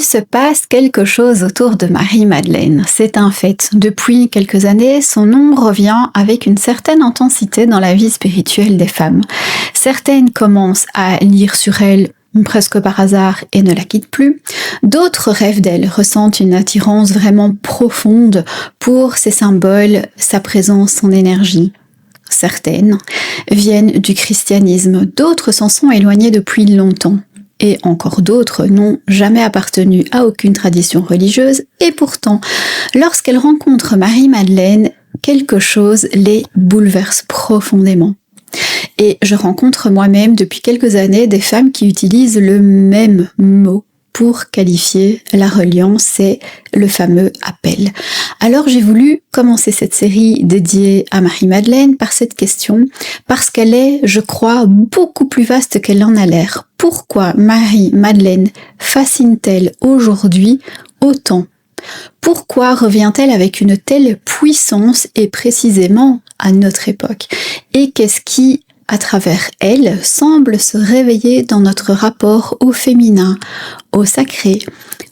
se passe quelque chose autour de Marie-Madeleine, c'est un fait. Depuis quelques années, son nom revient avec une certaine intensité dans la vie spirituelle des femmes. Certaines commencent à lire sur elle presque par hasard et ne la quittent plus. D'autres rêvent d'elle, ressentent une attirance vraiment profonde pour ses symboles, sa présence, son énergie. Certaines viennent du christianisme, d'autres s'en sont éloignées depuis longtemps. Et encore d'autres n'ont jamais appartenu à aucune tradition religieuse, et pourtant, lorsqu'elles rencontrent Marie-Madeleine, quelque chose les bouleverse profondément. Et je rencontre moi-même depuis quelques années des femmes qui utilisent le même mot pour qualifier la reliance, c'est le fameux appel. Alors j'ai voulu commencer cette série dédiée à Marie-Madeleine par cette question, parce qu'elle est, je crois, beaucoup plus vaste qu'elle en a l'air. Pourquoi Marie-Madeleine fascine-t-elle aujourd'hui autant ? Pourquoi revient-elle avec une telle puissance et précisément à notre époque ? Et qu'est-ce qui, à travers elle, semble se réveiller dans notre rapport au féminin, au sacré,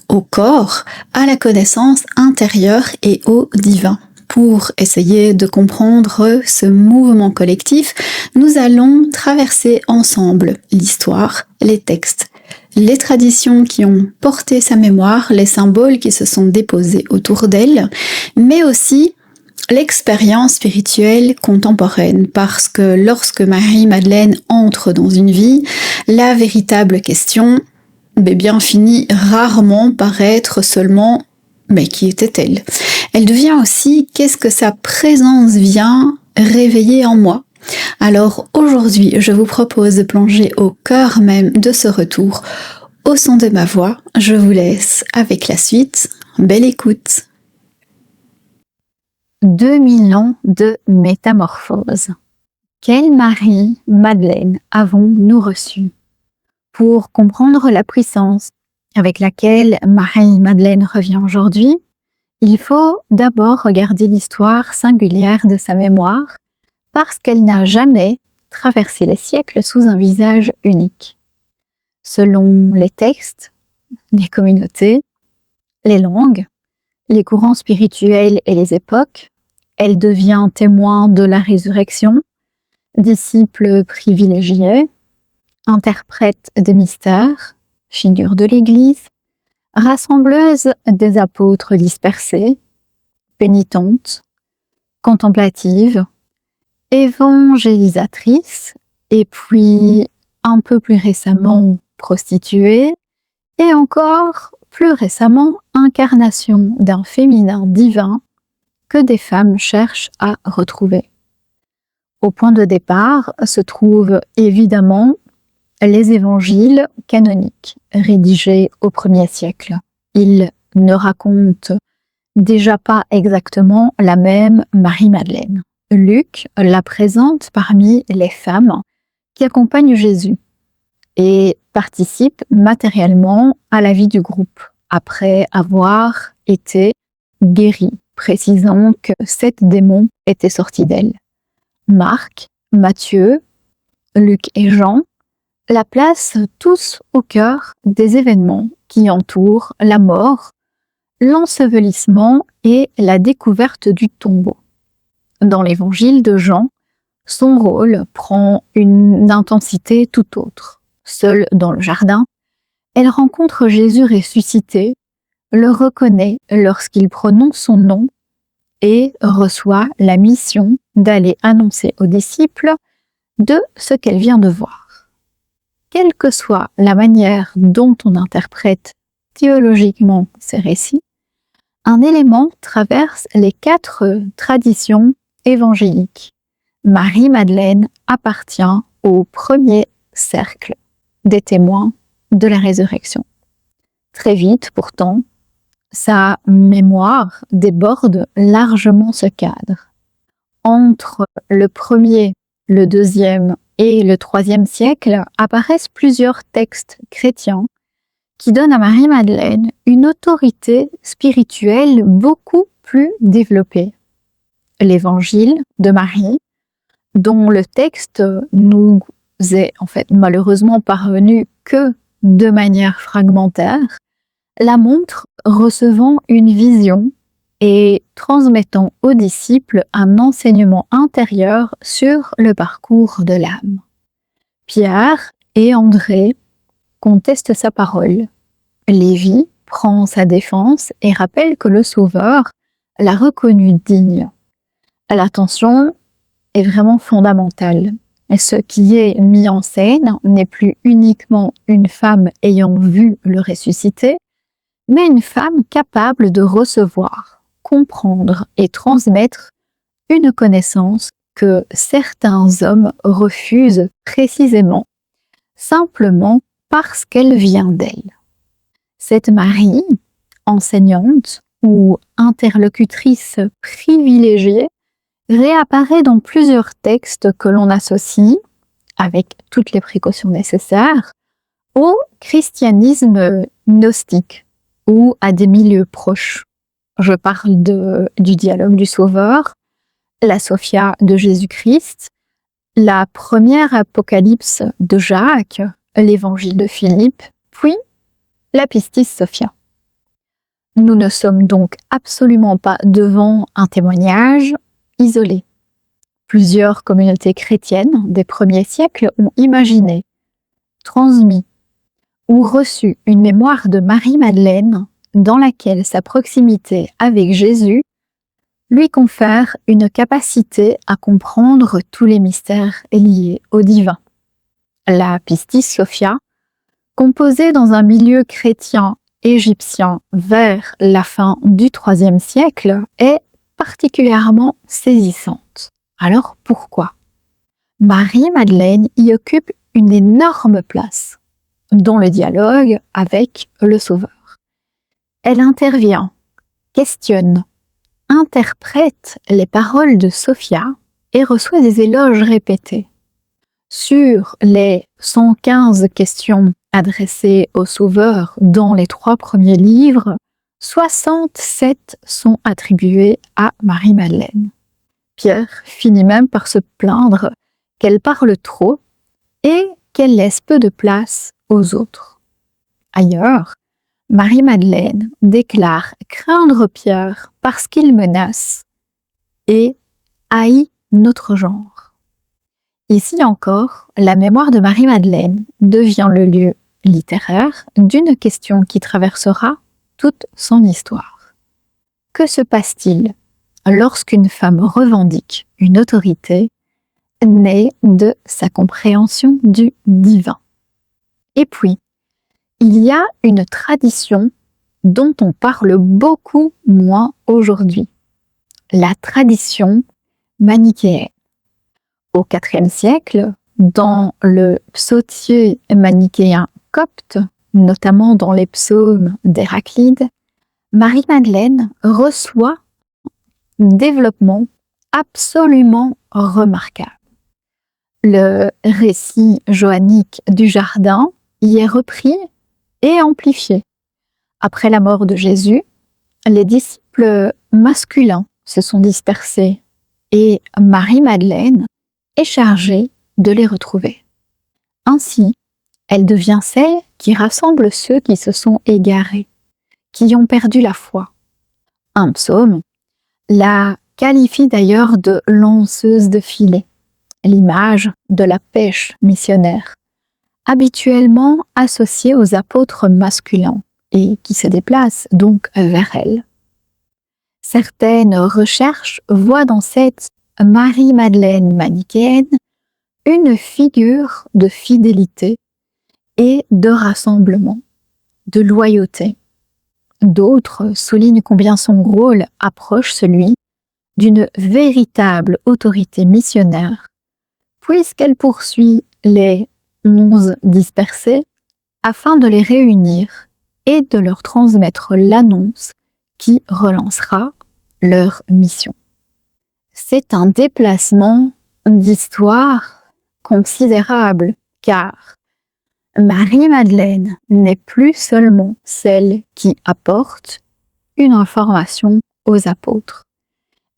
au corps, à la connaissance intérieure et au divin. Pour essayer de comprendre ce mouvement collectif, nous allons traverser ensemble l'histoire, les textes, les traditions qui ont porté sa mémoire, les symboles qui se sont déposés autour d'elle, mais aussi l'expérience spirituelle contemporaine, parce que lorsque Marie-Madeleine entre dans une vie, la véritable question finit rarement par être seulement « mais qui était-elle ?» Elle devient aussi « qu'est-ce que sa présence vient réveiller en moi ?» Alors aujourd'hui, je vous propose de plonger au cœur même de ce retour. Au son de ma voix, je vous laisse avec la suite. Belle écoute! 2000 ans de métamorphose. Quelle Marie-Madeleine avons-nous reçue? Pour comprendre la puissance avec laquelle Marie-Madeleine revient aujourd'hui, il faut d'abord regarder l'histoire singulière de sa mémoire, parce qu'elle n'a jamais traversé les siècles sous un visage unique. Selon les textes, les communautés, les langues, les courants spirituels et les époques, elle devient témoin de la résurrection, disciple privilégié, interprète des mystères, figure de l'Église, rassembleuse des apôtres dispersés, pénitente, contemplative, évangélisatrice, et puis un peu plus récemment prostituée, et encore plus récemment incarnation d'un féminin divin que des femmes cherchent à retrouver. Au point de départ se trouvent évidemment les évangiles canoniques, rédigés au 1er siècle. Ils ne racontent déjà pas exactement la même Marie-Madeleine. Luc la présente parmi les femmes qui accompagnent Jésus et participent matériellement à la vie du groupe, après avoir été guérie, précisant que 7 démons étaient sortis d'elle. Marc, Matthieu, Luc et Jean la placent tous au cœur des événements qui entourent la mort, l'ensevelissement et la découverte du tombeau. Dans l'évangile de Jean, son rôle prend une intensité tout autre. Seule dans le jardin, elle rencontre Jésus ressuscité, le reconnaît lorsqu'il prononce son nom et reçoit la mission d'aller annoncer aux disciples de ce qu'elle vient de voir. Quelle que soit la manière dont on interprète théologiquement ces récits, un élément traverse les 4 traditions évangéliques. Marie-Madeleine appartient au premier cercle des témoins de la résurrection. Très vite, pourtant, sa mémoire déborde largement ce cadre. Entre le 1er, le 2e et le 3e siècle apparaissent plusieurs textes chrétiens qui donnent à Marie-Madeleine une autorité spirituelle beaucoup plus développée. L'évangile de Marie, dont le texte nous est en fait malheureusement parvenu que de manière fragmentaire, la montre recevant une vision et transmettant aux disciples un enseignement intérieur sur le parcours de l'âme. Pierre et André contestent sa parole. Lévi prend sa défense et rappelle que le Sauveur l'a reconnu digne. L'attention est vraiment fondamentale. Et ce qui est mis en scène n'est plus uniquement une femme ayant vu le ressuscité, mais une femme capable de recevoir, comprendre et transmettre une connaissance que certains hommes refusent précisément, simplement parce qu'elle vient d'elle. Cette Marie, enseignante ou interlocutrice privilégiée, réapparaît dans plusieurs textes que l'on associe, avec toutes les précautions nécessaires, au christianisme gnostique ou à des milieux proches. Je parle du dialogue du Sauveur, la Sophia de Jésus-Christ, la première Apocalypse de Jacques, l'évangile de Philippe, puis la Pistis Sophia. Nous ne sommes donc absolument pas devant un témoignage isolé. Plusieurs communautés chrétiennes des premiers siècles ont imaginé, transmis ou reçu une mémoire de Marie-Madeleine dans laquelle sa proximité avec Jésus lui confère une capacité à comprendre tous les mystères liés au divin. La Pistis Sophia, composée dans un milieu chrétien égyptien vers la fin du IIIe siècle, est particulièrement saisissante. Alors pourquoi ? Marie-Madeleine y occupe une énorme place dans le dialogue avec le Sauveur. Elle intervient, questionne, interprète les paroles de Sophia et reçoit des éloges répétés. Sur les 115 questions adressées au Sauveur dans les 3 premiers livres, 67 sont attribuées à Marie-Madeleine. Pierre finit même par se plaindre qu'elle parle trop et qu'elle laisse peu de place aux autres. Ailleurs, Marie-Madeleine déclare craindre Pierre parce qu'il menace et haït notre genre. Ici encore, la mémoire de Marie-Madeleine devient le lieu littéraire d'une question qui traversera toute son histoire. Que se passe-t-il lorsqu'une femme revendique une autorité née de sa compréhension du divin? Et puis, il y a une tradition dont on parle beaucoup moins aujourd'hui, la tradition manichéenne. Au IVe siècle, dans le psautier manichéen copte, notamment dans les psaumes d'Héraclide, Marie-Madeleine reçoit un développement absolument remarquable. Le récit joannique du jardin y est repris et amplifié. Après la mort de Jésus, les disciples masculins se sont dispersés et Marie-Madeleine est chargée de les retrouver. Ainsi, elle devient celle qui rassemble ceux qui se sont égarés, qui ont perdu la foi. Un psaume la qualifie d'ailleurs de lanceuse de filets, l'image de la pêche missionnaire, habituellement associée aux apôtres masculins et qui se déplace donc vers elle. Certaines recherches voient dans cette Marie-Madeleine manichéenne une figure de fidélité et de rassemblement, de loyauté. D'autres soulignent combien son rôle approche celui d'une véritable autorité missionnaire, puisqu'elle poursuit les 11 dispersés afin de les réunir et de leur transmettre l'annonce qui relancera leur mission. C'est un déplacement d'histoire considérable, car Marie-Madeleine n'est plus seulement celle qui apporte une information aux apôtres.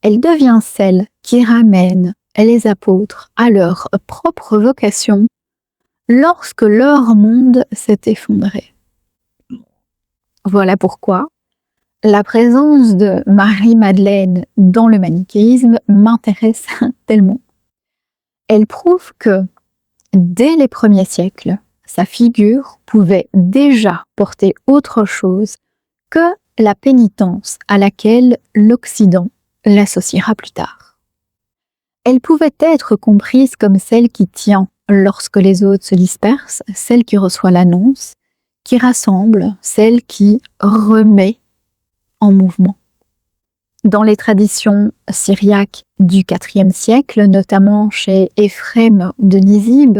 Elle devient celle qui ramène les apôtres à leur propre vocation lorsque leur monde s'est effondré. Voilà pourquoi la présence de Marie-Madeleine dans le manichéisme m'intéresse tellement. Elle prouve que, dès les premiers siècles, sa figure pouvait déjà porter autre chose que la pénitence à laquelle l'Occident l'associera plus tard. Elle pouvait être comprise comme celle qui tient lorsque les autres se dispersent, celle qui reçoit l'annonce, qui rassemble, celle qui remet en mouvement. Dans les traditions syriaques du IVe siècle, notamment chez Éphrem de Nisib,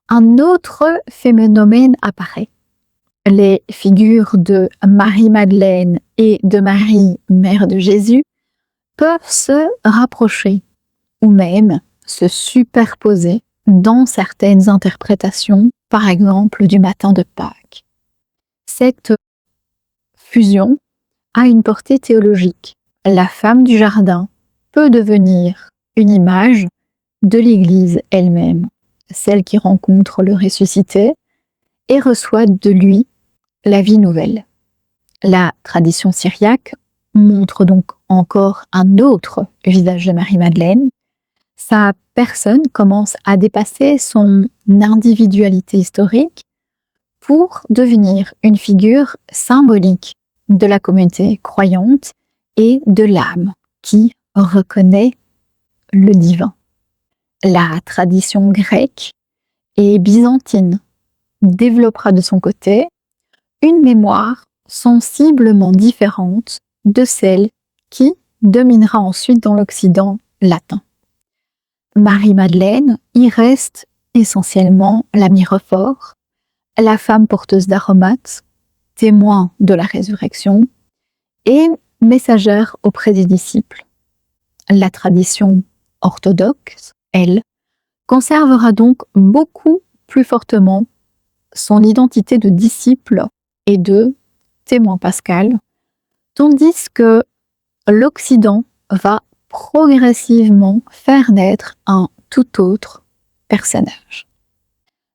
un autre phénomène apparaît. Les figures de Marie-Madeleine et de Marie, mère de Jésus, peuvent se rapprocher ou même se superposer dans certaines interprétations, par exemple du matin de Pâques. Cette fusion a une portée théologique. La femme du jardin peut devenir une image de l'Église elle-même, celle qui rencontre le ressuscité et reçoit de lui la vie nouvelle. La tradition syriaque montre donc encore un autre visage de Marie-Madeleine. Sa personne commence à dépasser son individualité historique pour devenir une figure symbolique de la communauté croyante et de l'âme qui reconnaît le divin. La tradition grecque et byzantine développera de son côté une mémoire sensiblement différente de celle qui dominera ensuite dans l'Occident latin. Marie-Madeleine y reste essentiellement la mirophore, la femme porteuse d'aromates, témoin de la résurrection et messagère auprès des disciples. La tradition orthodoxe, elle, conservera donc beaucoup plus fortement son identité de disciple et de témoin pascal, tandis que l'Occident va progressivement faire naître un tout autre personnage.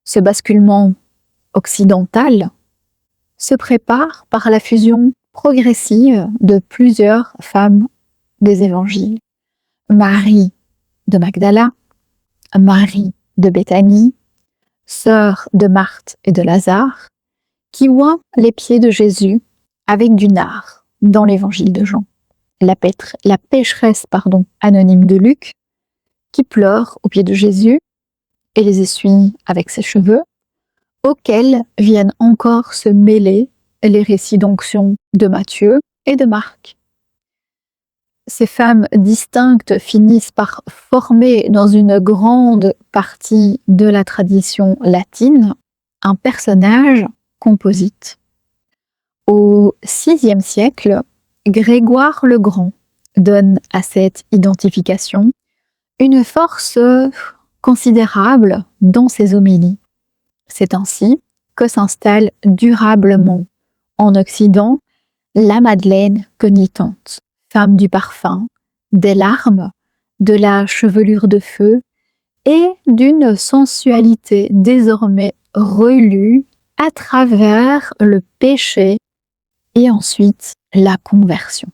Ce basculement occidental se prépare par la fusion progressive de plusieurs femmes des évangiles. Marie de Magdala, Marie de Béthanie, sœur de Marthe et de Lazare, qui oint les pieds de Jésus avec du nard dans l'évangile de Jean. La pécheresse anonyme de Luc, qui pleure aux pieds de Jésus et les essuie avec ses cheveux, auxquels viennent encore se mêler les récits d'onction de Matthieu et de Marc. Ces femmes distinctes finissent par former dans une grande partie de la tradition latine un personnage composite. Au VIe siècle, Grégoire le Grand donne à cette identification une force considérable dans ses homélies. C'est ainsi que s'installe durablement en Occident la Madeleine pénitente, femme du parfum, des larmes, de la chevelure de feu et d'une sensualité désormais relue à travers le péché et ensuite la conversion.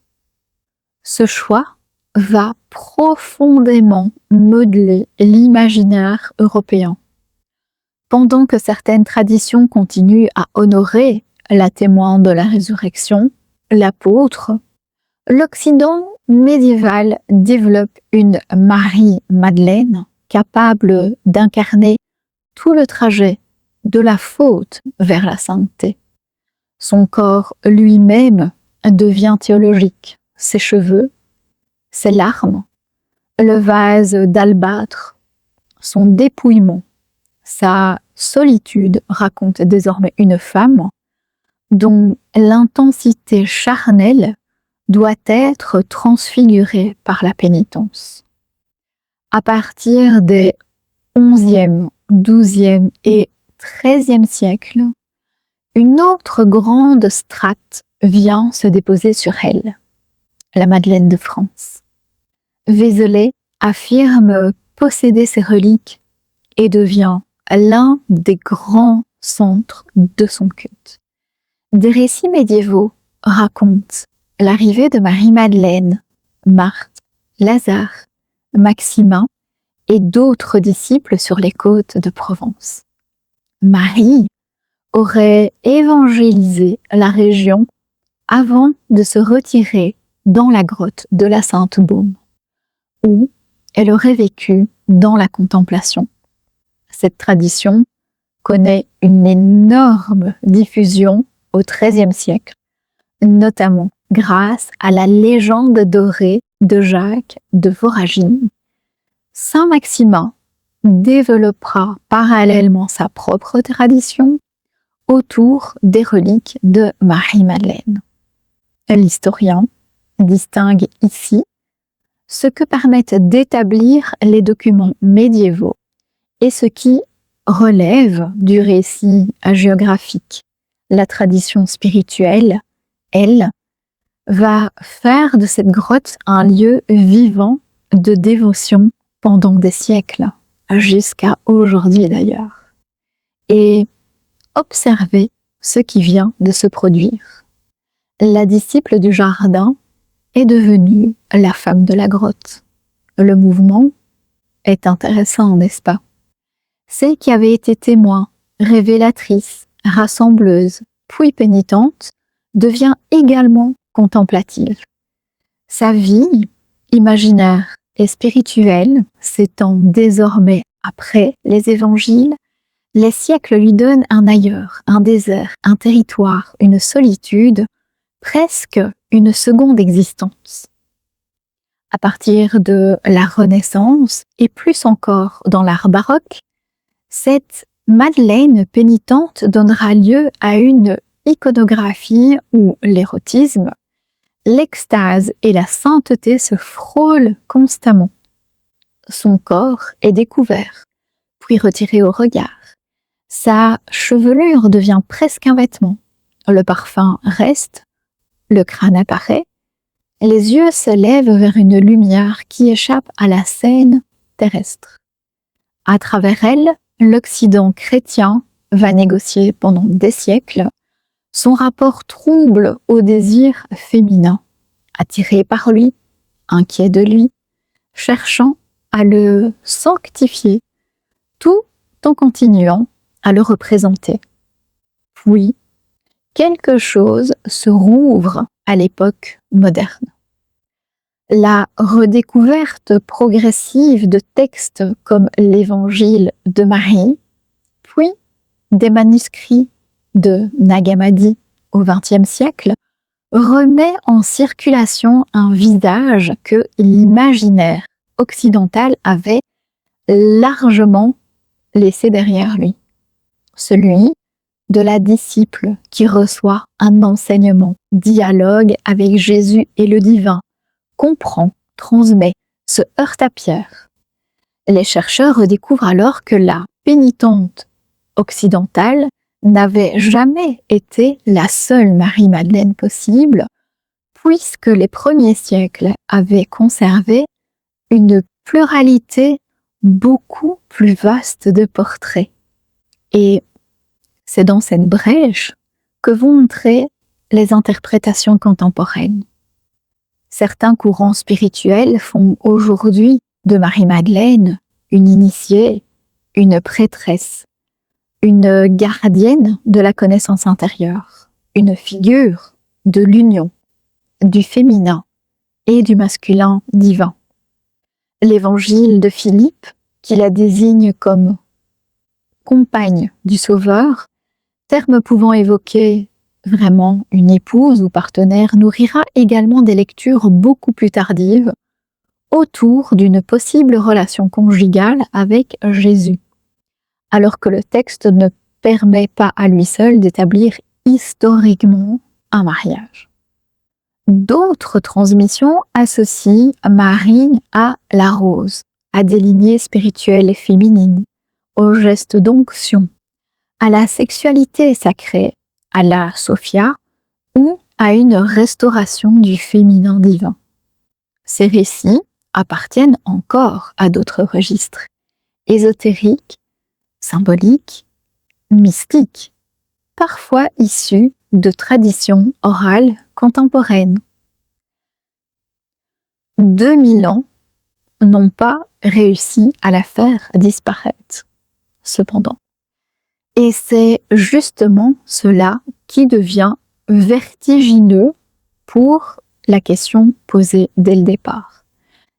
Ce choix va profondément modeler l'imaginaire européen. Pendant que certaines traditions continuent à honorer la témoin de la résurrection, l'apôtre, l'Occident médiéval développe une Marie-Madeleine capable d'incarner tout le trajet de la faute vers la sainteté. Son corps lui-même devient théologique. Ses cheveux, ses larmes, le vase d'albâtre, son dépouillement, sa solitude raconte désormais une femme dont l'intensité charnelle doit être transfigurée par la pénitence. À partir des XIe, XIIe et XIIIe siècles, une autre grande strate vient se déposer sur elle, la Madeleine de France. Vézelay affirme posséder ses reliques et devient l'un des grands centres de son culte. Des récits médiévaux racontent l'arrivée de Marie-Madeleine, Marthe, Lazare, Maximin et d'autres disciples sur les côtes de Provence. Marie aurait évangélisé la région avant de se retirer dans la grotte de la Sainte-Baume, où elle aurait vécu dans la contemplation. Cette tradition connaît une énorme diffusion au XIIIe siècle, notamment grâce à la légende dorée de Jacques de Voragine. Saint Maximin développera parallèlement sa propre tradition autour des reliques de Marie-Madeleine. L'historien distingue ici ce que permettent d'établir les documents médiévaux et ce qui relève du récit hagiographique. La tradition spirituelle, elle, va faire de cette grotte un lieu vivant de dévotion pendant des siècles, jusqu'à aujourd'hui d'ailleurs. Et observez ce qui vient de se produire. La disciple du jardin est devenue la femme de la grotte. Le mouvement est intéressant, n'est-ce pas? Celle qui avait été témoin, révélatrice, rassembleuse, puis pénitente, devient également contemplative. Sa vie imaginaire et spirituelle s'étend désormais après les évangiles. Les siècles lui donnent un ailleurs, un désert, un territoire, une solitude, presque une seconde existence. À partir de la Renaissance, et plus encore dans l'art baroque, cette Madeleine pénitente donnera lieu à une iconographie où l'érotisme, l'extase et la sainteté se frôlent constamment. Son corps est découvert, puis retiré au regard. Sa chevelure devient presque un vêtement. Le parfum reste, le crâne apparaît, les yeux se lèvent vers une lumière qui échappe à la scène terrestre. À travers elle, l'Occident chrétien va négocier pendant des siècles son rapport trouble au désir féminin, attiré par lui, inquiet de lui, cherchant à le sanctifier, tout en continuant à le représenter. Puis, quelque chose se rouvre à l'époque moderne. La redécouverte progressive de textes comme l'Évangile de Marie, puis des manuscrits de Nag Hammadi au XXe siècle, remet en circulation un visage que l'imaginaire occidental avait largement laissé derrière lui. Celui de la disciple qui reçoit un enseignement, dialogue avec Jésus et le divin, comprend, transmet, se heurte à pierre. Les chercheurs redécouvrent alors que la pénitente occidentale n'avait jamais été la seule Marie-Madeleine possible, puisque les premiers siècles avaient conservé une pluralité beaucoup plus vaste de portraits. Et c'est dans cette brèche que vont entrer les interprétations contemporaines. Certains courants spirituels font aujourd'hui de Marie-Madeleine une initiée, une prêtresse, une gardienne de la connaissance intérieure, une figure de l'union, du féminin et du masculin divin. L'évangile de Philippe, qui la désigne comme compagne du Sauveur, terme pouvant évoquer vraiment une épouse ou partenaire, nourrira également des lectures beaucoup plus tardives autour d'une possible relation conjugale avec Jésus, alors que le texte ne permet pas à lui seul d'établir historiquement un mariage. D'autres transmissions associent Marie à la rose, à des lignées spirituelles et féminines, au geste d'onction, à la sexualité sacrée, à la Sophia ou à une restauration du féminin divin. Ces récits appartiennent encore à d'autres registres, ésotériques, symboliques, mystiques, parfois issus de tradition orale contemporaine. 2000 ans n'ont pas réussi à la faire disparaître, cependant. Et c'est justement cela qui devient vertigineux pour la question posée dès le départ.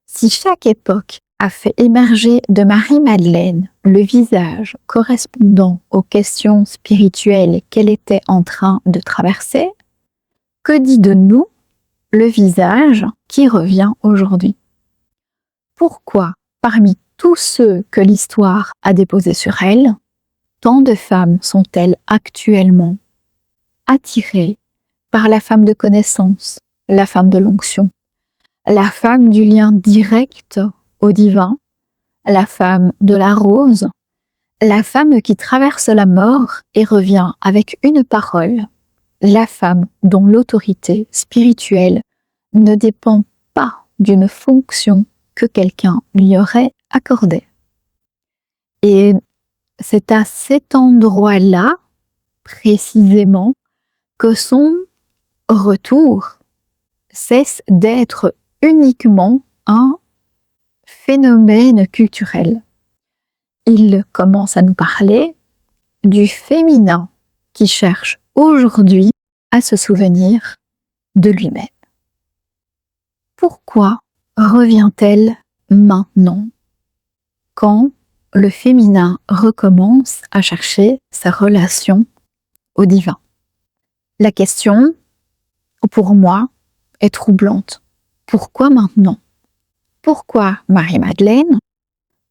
Si chaque époque a fait émerger de Marie-Madeleine le visage correspondant aux questions spirituelles qu'elle était en train de traverser, que dit de nous le visage qui revient aujourd'hui? Pourquoi, parmi tous ceux que l'histoire a déposés sur elle, tant de femmes sont-elles actuellement attirées par la femme de connaissance, la femme de l'onction, la femme du lien direct au divin, la femme de la rose, la femme qui traverse la mort et revient avec une parole, la femme dont l'autorité spirituelle ne dépend pas d'une fonction que quelqu'un lui aurait accordée. Et c'est à cet endroit-là, précisément, que son retour cesse d'être uniquement un phénomène culturel. Il commence à nous parler du féminin qui cherche aujourd'hui à se souvenir de lui-même. Pourquoi revient-elle maintenant, quand le féminin recommence à chercher sa relation au divin? La question, pour moi, est troublante. Pourquoi maintenant? Pourquoi Marie-Madeleine,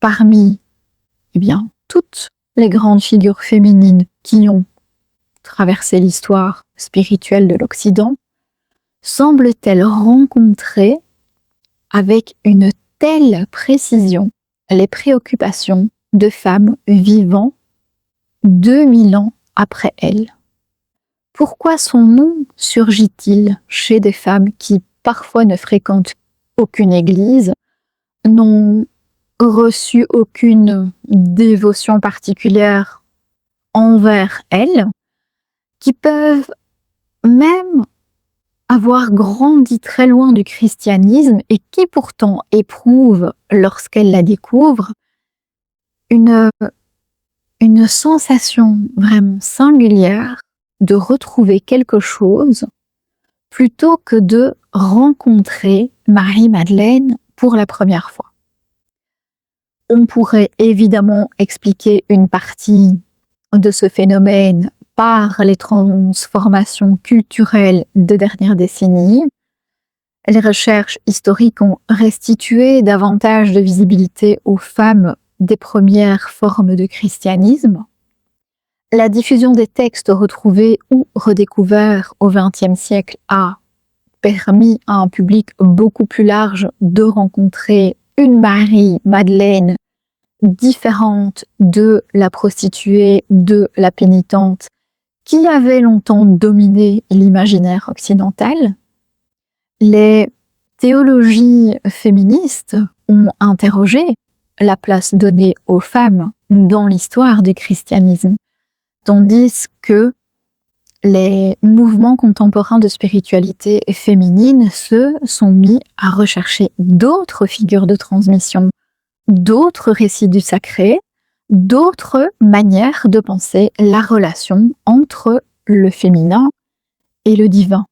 parmi toutes les grandes figures féminines qui ont traversé l'histoire spirituelle de l'Occident, semble-t-elle rencontrer avec une telle précision les préoccupations de femmes vivant 2000 ans après elle? Pourquoi son nom surgit-il chez des femmes qui parfois ne fréquentent aucune église, n'ont reçu aucune dévotion particulière envers elle, qui peuvent même avoir grandi très loin du christianisme et qui pourtant éprouvent, lorsqu'elles la découvrent, une sensation vraiment singulière de retrouver quelque chose plutôt que de rencontrer Marie-Madeleine pour la première fois. On pourrait évidemment expliquer une partie de ce phénomène par les transformations culturelles des dernières décennies. Les recherches historiques ont restitué davantage de visibilité aux femmes des premières formes de christianisme. La diffusion des textes retrouvés ou redécouverts au XXe siècle a permis à un public beaucoup plus large de rencontrer une Marie-Madeleine différente de la prostituée, de la pénitente, qui avait longtemps dominé l'imaginaire occidental. Les théologies féministes ont interrogé la place donnée aux femmes dans l'histoire du christianisme, tandis que les mouvements contemporains de spiritualité féminine se sont mis à rechercher d'autres figures de transmission, d'autres récits du sacré, d'autres manières de penser la relation entre le féminin et le divin.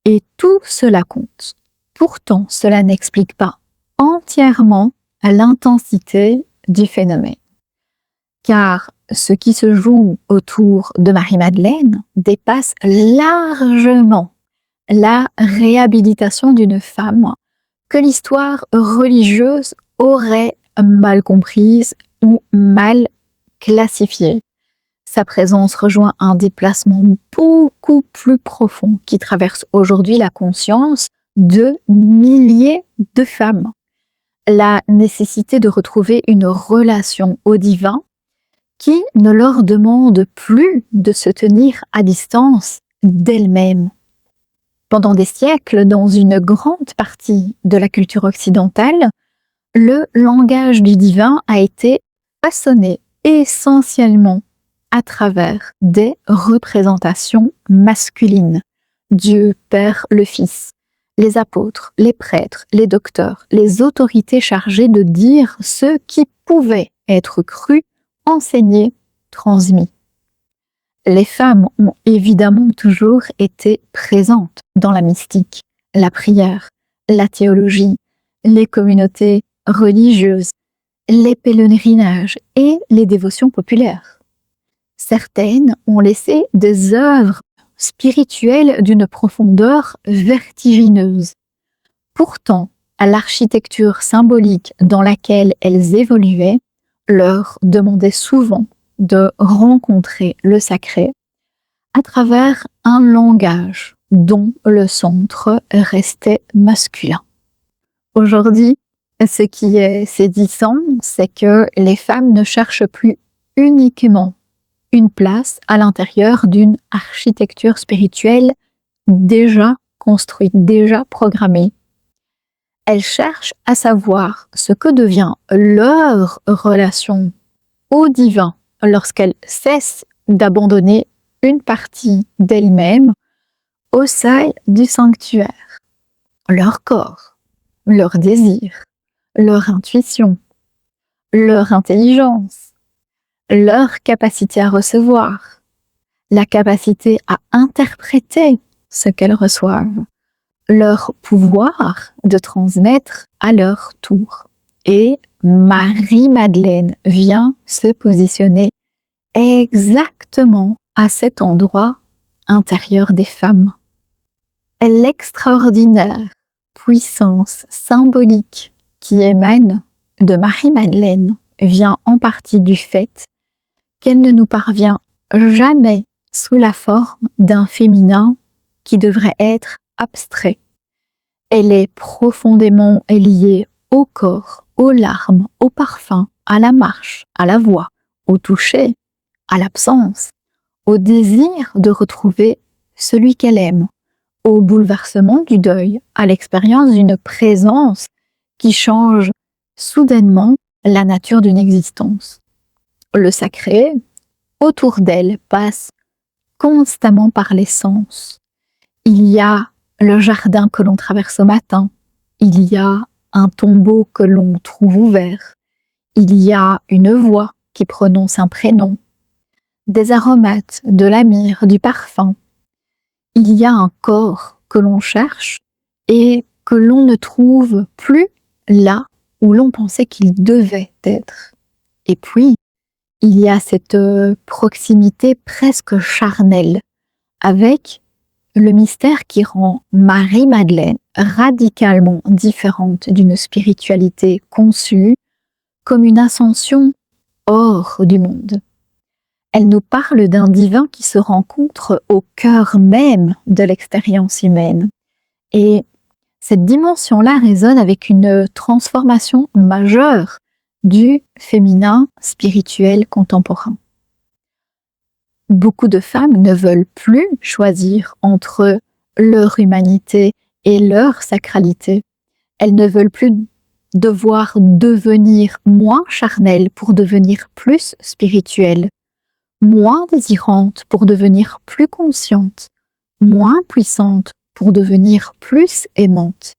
Et tout cela compte. Pourtant, cela n'explique pas entièrement l'intensité du phénomène. Car ce qui se joue autour de Marie-Madeleine dépasse largement la réhabilitation d'une femme que l'histoire religieuse aurait mal comprise ou mal classifiée. Sa présence rejoint un déplacement beaucoup plus profond qui traverse aujourd'hui la conscience de milliers de femmes. La nécessité de retrouver une relation au divin qui ne leur demande plus de se tenir à distance d'elles-mêmes. Pendant des siècles, dans une grande partie de la culture occidentale, le langage du divin a été façonné essentiellement à travers des représentations masculines. Dieu, Père, le Fils, les apôtres, les prêtres, les docteurs, les autorités chargées de dire ce qui pouvait être cru, enseigné, transmis. Les femmes ont évidemment toujours été présentes dans la mystique, la prière, la théologie, les communautés religieuses, les pèlerinages et les dévotions populaires. Certaines ont laissé des œuvres spirituelles d'une profondeur vertigineuse. Pourtant, l'architecture symbolique dans laquelle elles évoluaient leur demandait souvent de rencontrer le sacré à travers un langage dont le centre restait masculin. Aujourd'hui, ce qui est saisissant, c'est que les femmes ne cherchent plus uniquement une place à l'intérieur d'une architecture spirituelle déjà construite, déjà programmée. Elles cherchent à savoir ce que devient leur relation au divin lorsqu'elles cessent d'abandonner une partie d'elles-mêmes au sein du sanctuaire. Leur corps, leur désir, leur intuition, leur intelligence, leur capacité à recevoir, la capacité à interpréter ce qu'elles reçoivent, leur pouvoir de transmettre à leur tour. Et Marie-Madeleine vient se positionner exactement à cet endroit intérieur des femmes. L'extraordinaire puissance symbolique qui émane de Marie-Madeleine vient en partie du fait qu'elle ne nous parvient jamais sous la forme d'un féminin qui devrait être abstrait. Elle est profondément liée au corps, aux larmes, au parfum, à la marche, à la voix, au toucher, à l'absence, au désir de retrouver celui qu'elle aime, au bouleversement du deuil, à l'expérience d'une présence qui change soudainement la nature d'une existence. Le sacré, autour d'elle, passe constamment par les sens. Il y a le jardin que l'on traverse au matin, il y a un tombeau que l'on trouve ouvert, il y a une voix qui prononce un prénom, des aromates, de la myrrhe, du parfum. Il y a un corps que l'on cherche et que l'on ne trouve plus là où l'on pensait qu'il devait être. Et puis, il y a cette proximité presque charnelle avec le mystère qui rend Marie-Madeleine radicalement différente d'une spiritualité conçue comme une ascension hors du monde. Elle nous parle d'un divin qui se rencontre au cœur même de l'expérience humaine. Et cette dimension-là résonne avec une transformation majeure du féminin spirituel contemporain. Beaucoup de femmes ne veulent plus choisir entre leur humanité et leur sacralité. Elles ne veulent plus devoir devenir moins charnelles pour devenir plus spirituelles, moins désirantes pour devenir plus conscientes, moins puissantes pour devenir plus aimantes.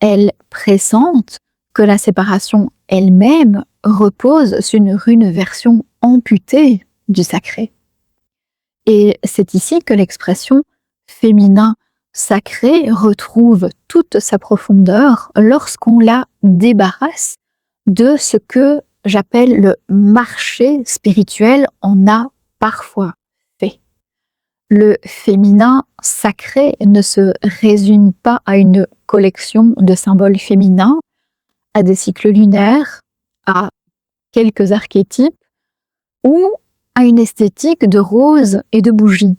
Elles pressentent que la séparation elle-même repose sur une version amputée du sacré. Et c'est ici que l'expression féminin sacré retrouve toute sa profondeur lorsqu'on la débarrasse de ce que j'appelle le marché spirituel en a parfois fait. Le féminin sacré ne se résume pas à une collection de symboles féminins, à des cycles lunaires, à quelques archétypes ou à une esthétique de roses et de bougies.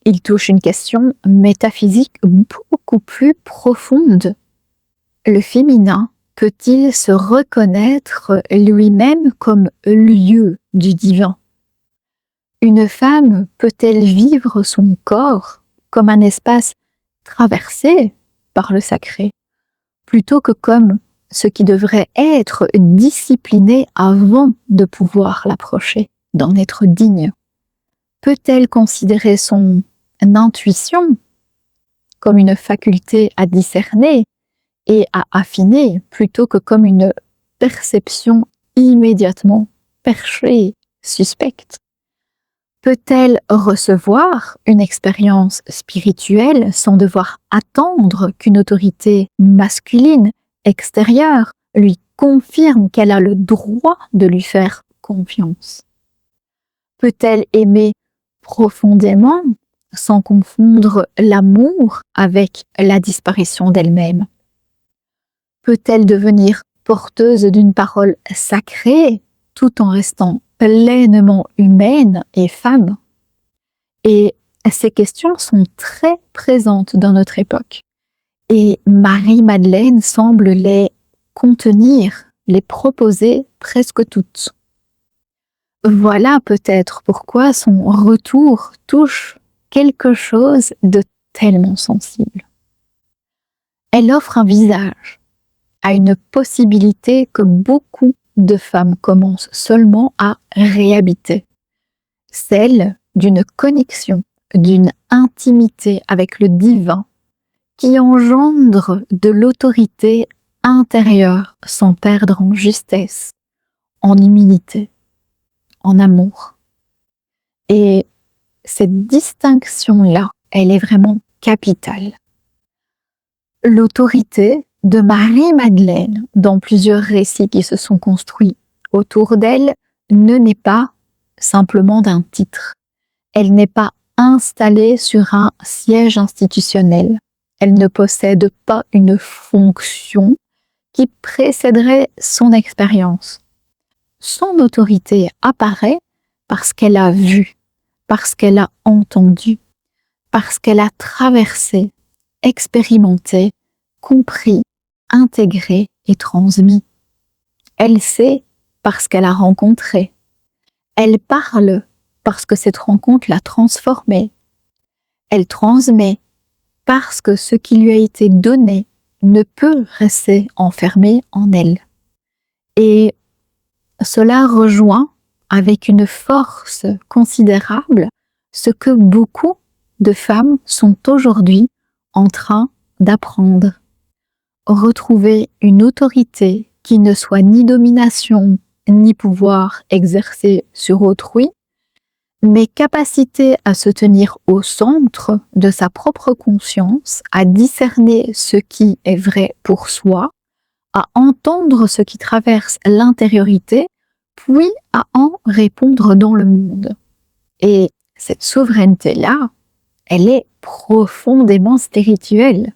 Il touche une question métaphysique beaucoup plus profonde. Le féminin peut-il se reconnaître lui-même comme lieu du divin? Une femme peut-elle vivre son corps comme un espace traversé par le sacré, plutôt que comme ce qui devrait être discipliné avant de pouvoir l'approcher, d'en être digne? Peut-elle considérer son intuition comme une faculté à discerner et à affiner plutôt que comme une perception immédiatement perchée, suspecte? Peut-elle recevoir une expérience spirituelle sans devoir attendre qu'une autorité masculine extérieure lui confirme qu'elle a le droit de lui faire confiance? Peut-elle aimer profondément sans confondre l'amour avec la disparition d'elle-même? Peut-elle devenir porteuse d'une parole sacrée tout en restant pleinement humaine et femme? Et ces questions sont très présentes dans notre époque. Et Marie-Madeleine semble les contenir, les proposer presque toutes. Voilà peut-être pourquoi son retour touche quelque chose de tellement sensible. Elle offre un visage à une possibilité que beaucoup de femmes commencent seulement à réhabiter, celle d'une connexion, d'une intimité avec le divin qui engendre de l'autorité intérieure sans perdre en justesse, en humilité, en amour. Et cette distinction-là, elle est vraiment capitale. L'autorité de Marie-Madeleine, dans plusieurs récits qui se sont construits autour d'elle, ne naît pas simplement d'un titre. Elle n'est pas installée sur un siège institutionnel. Elle ne possède pas une fonction qui précéderait son expérience. Son autorité apparaît parce qu'elle a vu, parce qu'elle a entendu, parce qu'elle a traversé, expérimenté, compris, intégré et transmis. Elle sait parce qu'elle a rencontré. Elle parle parce que cette rencontre l'a transformée. Elle transmet parce que ce qui lui a été donné ne peut rester enfermé en elle. Et cela rejoint avec une force considérable ce que beaucoup de femmes sont aujourd'hui en train d'apprendre. Retrouver une autorité qui ne soit ni domination ni pouvoir exercé sur autrui, mais capacité à se tenir au centre de sa propre conscience, à discerner ce qui est vrai pour soi, à entendre ce qui traverse l'intériorité, puis à en répondre dans le monde. Et cette souveraineté-là, elle est profondément spirituelle.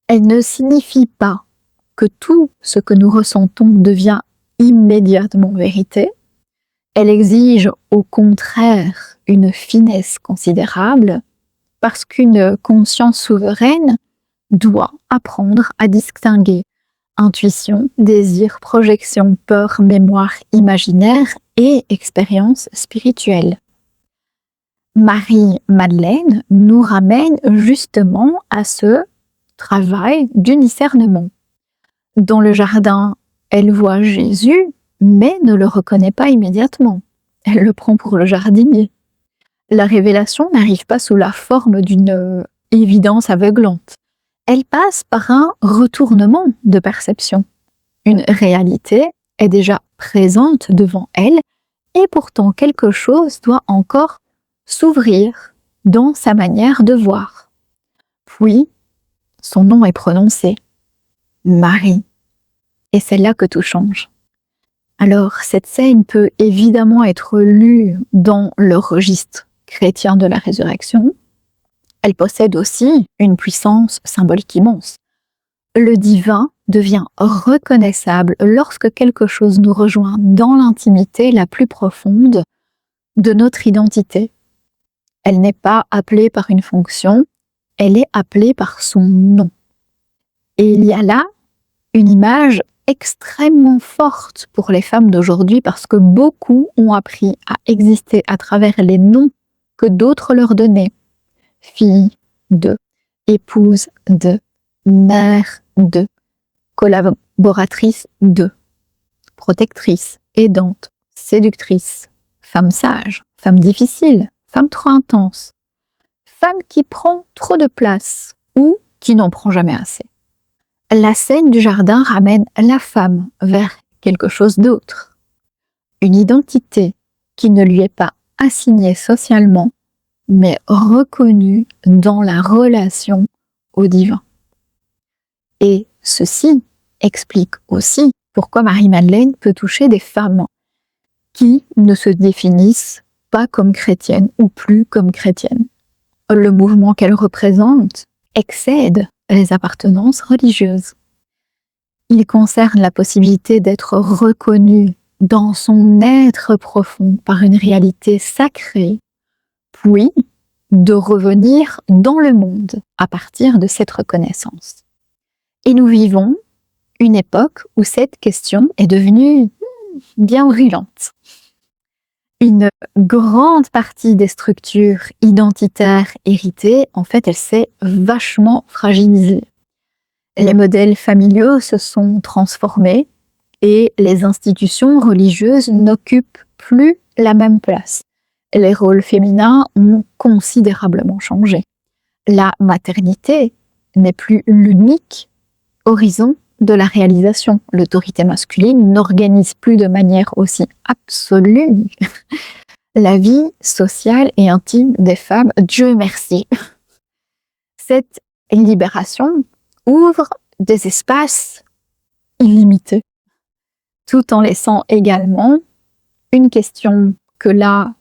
Elle ne signifie pas que tout ce que nous ressentons devient immédiatement vérité. Elle exige au contraire une finesse considérable parce qu'une conscience souveraine doit apprendre à distinguer intuition, désir, projection, peur, mémoire, imaginaire et expérience spirituelle. Marie-Madeleine nous ramène justement à ce travail du discernement. Dans le jardin, elle voit Jésus, mais ne le reconnaît pas immédiatement. Elle le prend pour le jardinier. La révélation n'arrive pas sous la forme d'une évidence aveuglante. Elle passe par un retournement de perception. Une réalité est déjà présente devant elle et pourtant quelque chose doit encore s'ouvrir dans sa manière de voir. Puis, son nom est prononcé, Marie. Et c'est là que tout change. Alors, cette scène peut évidemment être lue dans le registre chrétien de la résurrection. Elle possède aussi une puissance symbolique immense. Le divin devient reconnaissable lorsque quelque chose nous rejoint dans l'intimité la plus profonde de notre identité. Elle n'est pas appelée par une fonction, elle est appelée par son nom. Et il y a là une image extrêmement forte pour les femmes d'aujourd'hui parce que beaucoup ont appris à exister à travers les noms que d'autres leur donnaient. Fille de, épouse de, mère de, collaboratrice de, protectrice, aidante, séductrice, femme sage, femme difficile, femme trop intense, femme qui prend trop de place ou qui n'en prend jamais assez. La scène du jardin ramène la femme vers quelque chose d'autre, une identité qui ne lui est pas assignée socialement, mais reconnue dans la relation au divin. Et ceci explique aussi pourquoi Marie-Madeleine peut toucher des femmes qui ne se définissent pas comme chrétiennes ou plus comme chrétiennes. Le mouvement qu'elle représente excède les appartenances religieuses. Il concerne la possibilité d'être reconnue dans son être profond par une réalité sacrée, puis de revenir dans le monde à partir de cette reconnaissance. Et nous vivons une époque où cette question est devenue bien brûlante. Une grande partie des structures identitaires héritées, en fait, elle s'est vachement fragilisée. Les modèles familiaux se sont transformés et les institutions religieuses n'occupent plus la même place. Les rôles féminins ont considérablement changé. La maternité n'est plus l'unique horizon de la réalisation. L'autorité masculine n'organise plus de manière aussi absolue la vie sociale et intime des femmes. Dieu merci. Cette libération ouvre des espaces illimités, tout en laissant également une question que la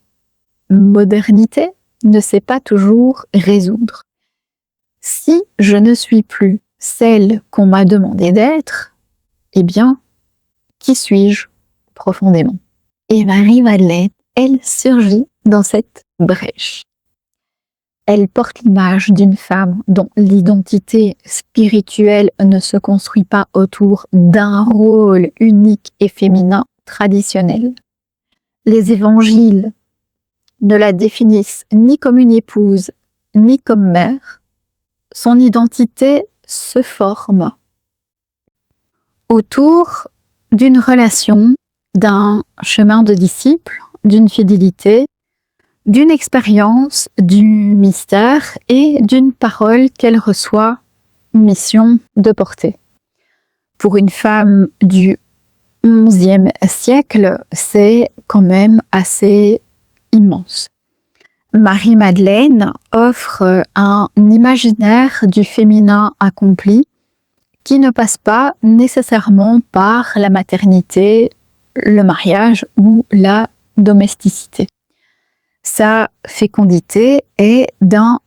modernité ne sait pas toujours résoudre. Si je ne suis plus celle qu'on m'a demandé d'être, eh bien, qui suis-je profondément? Et Marie-Madeleine, elle surgit dans cette brèche. Elle porte l'image d'une femme dont l'identité spirituelle ne se construit pas autour d'un rôle unique et féminin traditionnel. Les évangiles ne la définissent ni comme une épouse, ni comme mère. Son identité se forme autour d'une relation, d'un chemin de disciple, d'une fidélité, d'une expérience, du mystère et d'une parole qu'elle reçoit mission de porter. Pour une femme du XIe siècle, c'est quand même assez immense. Marie-Madeleine offre un imaginaire du féminin accompli qui ne passe pas nécessairement par la maternité, le mariage ou la domesticité. Sa fécondité est d'un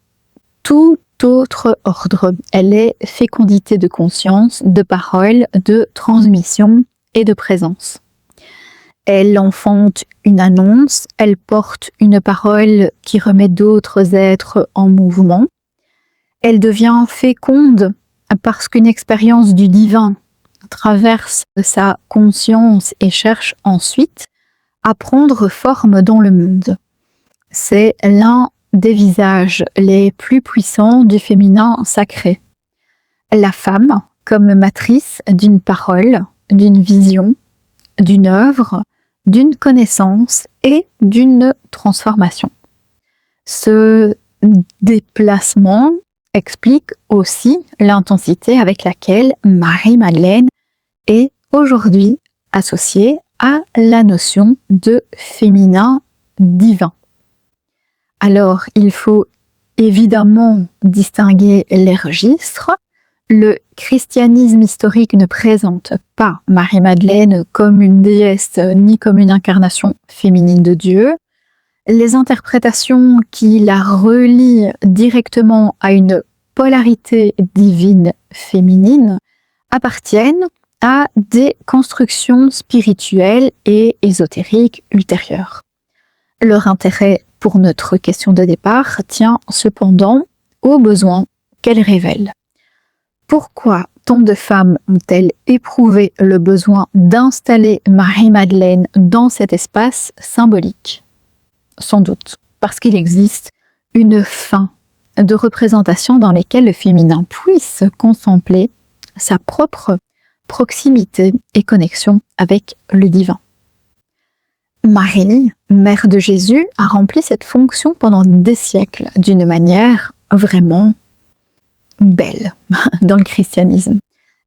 tout autre ordre. Elle est fécondité de conscience, de parole, de transmission et de présence. Elle enfante une annonce, elle porte une parole qui remet d'autres êtres en mouvement. Elle devient féconde parce qu'une expérience du divin traverse sa conscience et cherche ensuite à prendre forme dans le monde. C'est l'un des visages les plus puissants du féminin sacré. La femme comme matrice d'une parole, d'une vision, d'une œuvre, d'une connaissance et d'une transformation. Ce déplacement explique aussi l'intensité avec laquelle Marie-Madeleine est aujourd'hui associée à la notion de féminin divin. Alors, il faut évidemment distinguer les registres. Le christianisme historique ne présente pas Marie-Madeleine comme une déesse ni comme une incarnation féminine de Dieu. Les interprétations qui la relient directement à une polarité divine féminine appartiennent à des constructions spirituelles et ésotériques ultérieures. Leur intérêt pour notre question de départ tient cependant aux besoins qu'elle révèle. Pourquoi tant de femmes ont-elles éprouvé le besoin d'installer Marie-Madeleine dans cet espace symbolique? Sans doute parce qu'il existe une fin de représentation dans lesquelles le féminin puisse contempler sa propre proximité et connexion avec le divin. Marie, mère de Jésus, a rempli cette fonction pendant des siècles d'une manière vraiment belle dans le christianisme.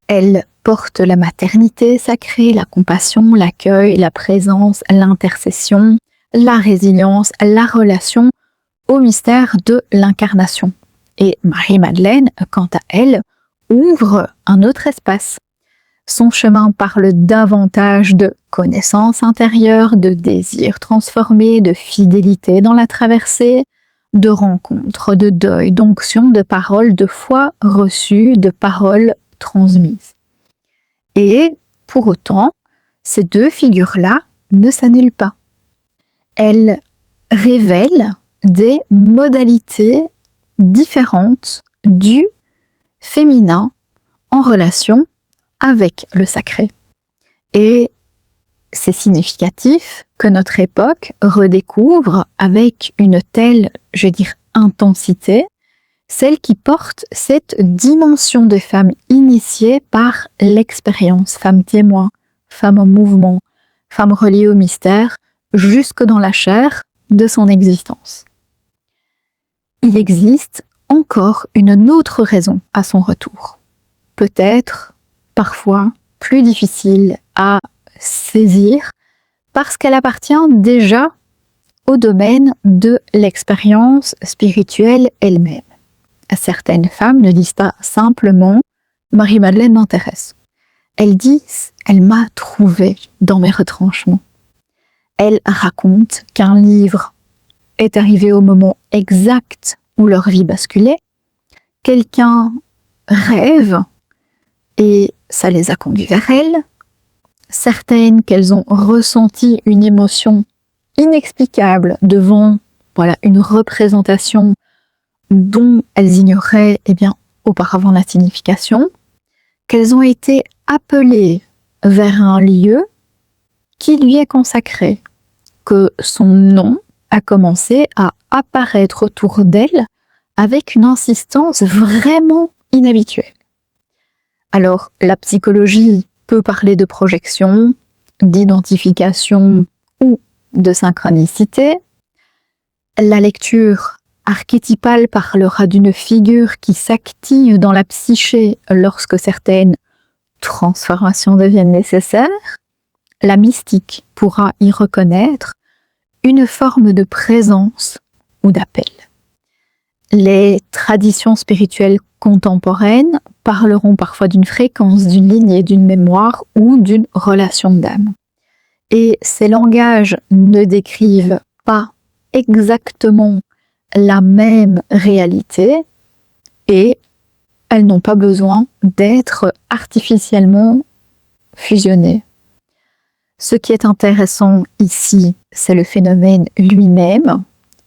Elle porte la maternité sacrée, la compassion, l'accueil, la présence, l'intercession, la résilience, la relation au mystère de l'incarnation. Et Marie-Madeleine, quant à elle, ouvre un autre espace. Son chemin parle davantage de connaissance intérieure, de désir transformé, de fidélité dans la traversée, de rencontres, de deuil, d'onction, de paroles, de foi reçues, de paroles transmises. Et pour autant, ces deux figures-là ne s'annulent pas. Elles révèlent des modalités différentes du féminin en relation avec le sacré. Et c'est significatif que notre époque redécouvre avec une telle, intensité, celle qui porte cette dimension de femme initiée par l'expérience, femme témoin, femme en mouvement, femme reliée au mystère, jusque dans la chair de son existence. Il existe encore une autre raison à son retour, peut-être parfois plus difficile à saisir, parce qu'elle appartient déjà au domaine de l'expérience spirituelle elle-même. Certaines femmes ne disent pas simplement « Marie-Madeleine m'intéresse ». Elles disent « Elle m'a trouvée dans mes retranchements ». Elles racontent qu'un livre est arrivé au moment exact où leur vie basculait, quelqu'un rêve et ça les a conduits vers elle, certaines qu'elles ont ressenti une émotion inexplicable devant une représentation dont elles ignoraient auparavant la signification, qu'elles ont été appelées vers un lieu qui lui est consacré, que son nom a commencé à apparaître autour d'elle avec une insistance vraiment inhabituelle. Alors, la psychologie peut parler de projection, d'identification ou de synchronicité. La lecture archétypale parlera d'une figure qui s'active dans la psyché lorsque certaines transformations deviennent nécessaires. La mystique pourra y reconnaître une forme de présence ou d'appel. Les traditions spirituelles contemporaines parleront parfois d'une fréquence, d'une lignée, d'une mémoire ou d'une relation d'âme. Et ces langages ne décrivent pas exactement la même réalité et elles n'ont pas besoin d'être artificiellement fusionnées. Ce qui est intéressant ici, c'est le phénomène lui-même.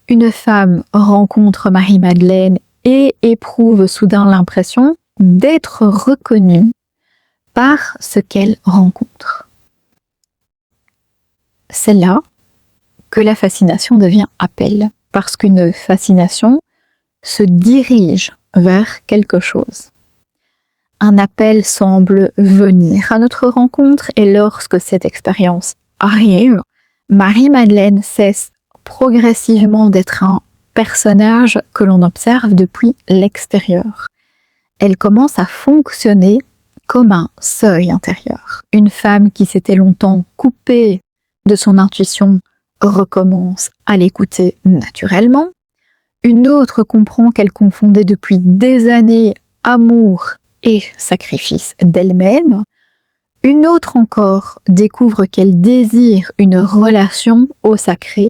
Une femme rencontre Marie-Madeleine et éprouve soudain l'impression d'être reconnue par ce qu'elle rencontre. C'est là que la fascination devient appel, parce qu'une fascination se dirige vers quelque chose. Un appel semble venir à notre rencontre et lorsque cette expérience arrive, Marie-Madeleine cesse progressivement d'être un personnage que l'on observe depuis l'extérieur. Elle commence à fonctionner comme un seuil intérieur. Une femme qui s'était longtemps coupée de son intuition recommence à l'écouter naturellement. Une autre comprend qu'elle confondait depuis des années amour et sacrifice d'elle-même. Une autre encore découvre qu'elle désire une relation au sacré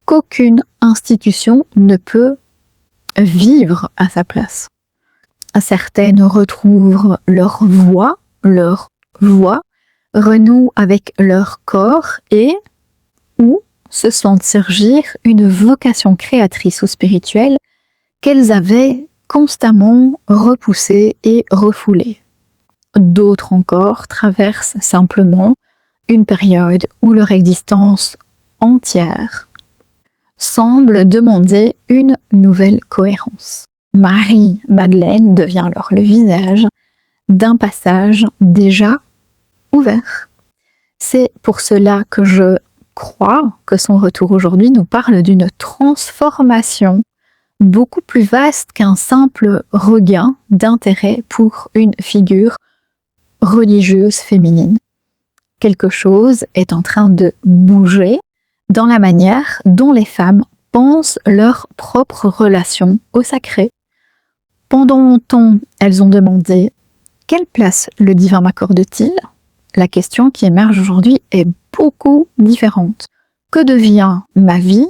qu'aucune institution ne peut vivre à sa place. Certaines retrouvent leur voix, renouent avec leur corps et ou se sentent surgir une vocation créatrice ou spirituelle qu'elles avaient constamment repoussée et refoulée. D'autres encore traversent simplement une période où leur existence entière semble demander une nouvelle cohérence. Marie-Madeleine devient alors le visage d'un passage déjà ouvert. C'est pour cela que je croit que son retour aujourd'hui nous parle d'une transformation beaucoup plus vaste qu'un simple regain d'intérêt pour une figure religieuse féminine. Quelque chose est en train de bouger dans la manière dont les femmes pensent leur propre relation au sacré. Pendant longtemps, elles ont demandé « Quelle place le divin m'accorde-t-il ?» La question qui émerge aujourd'hui est beaucoup différente. Que devient ma vie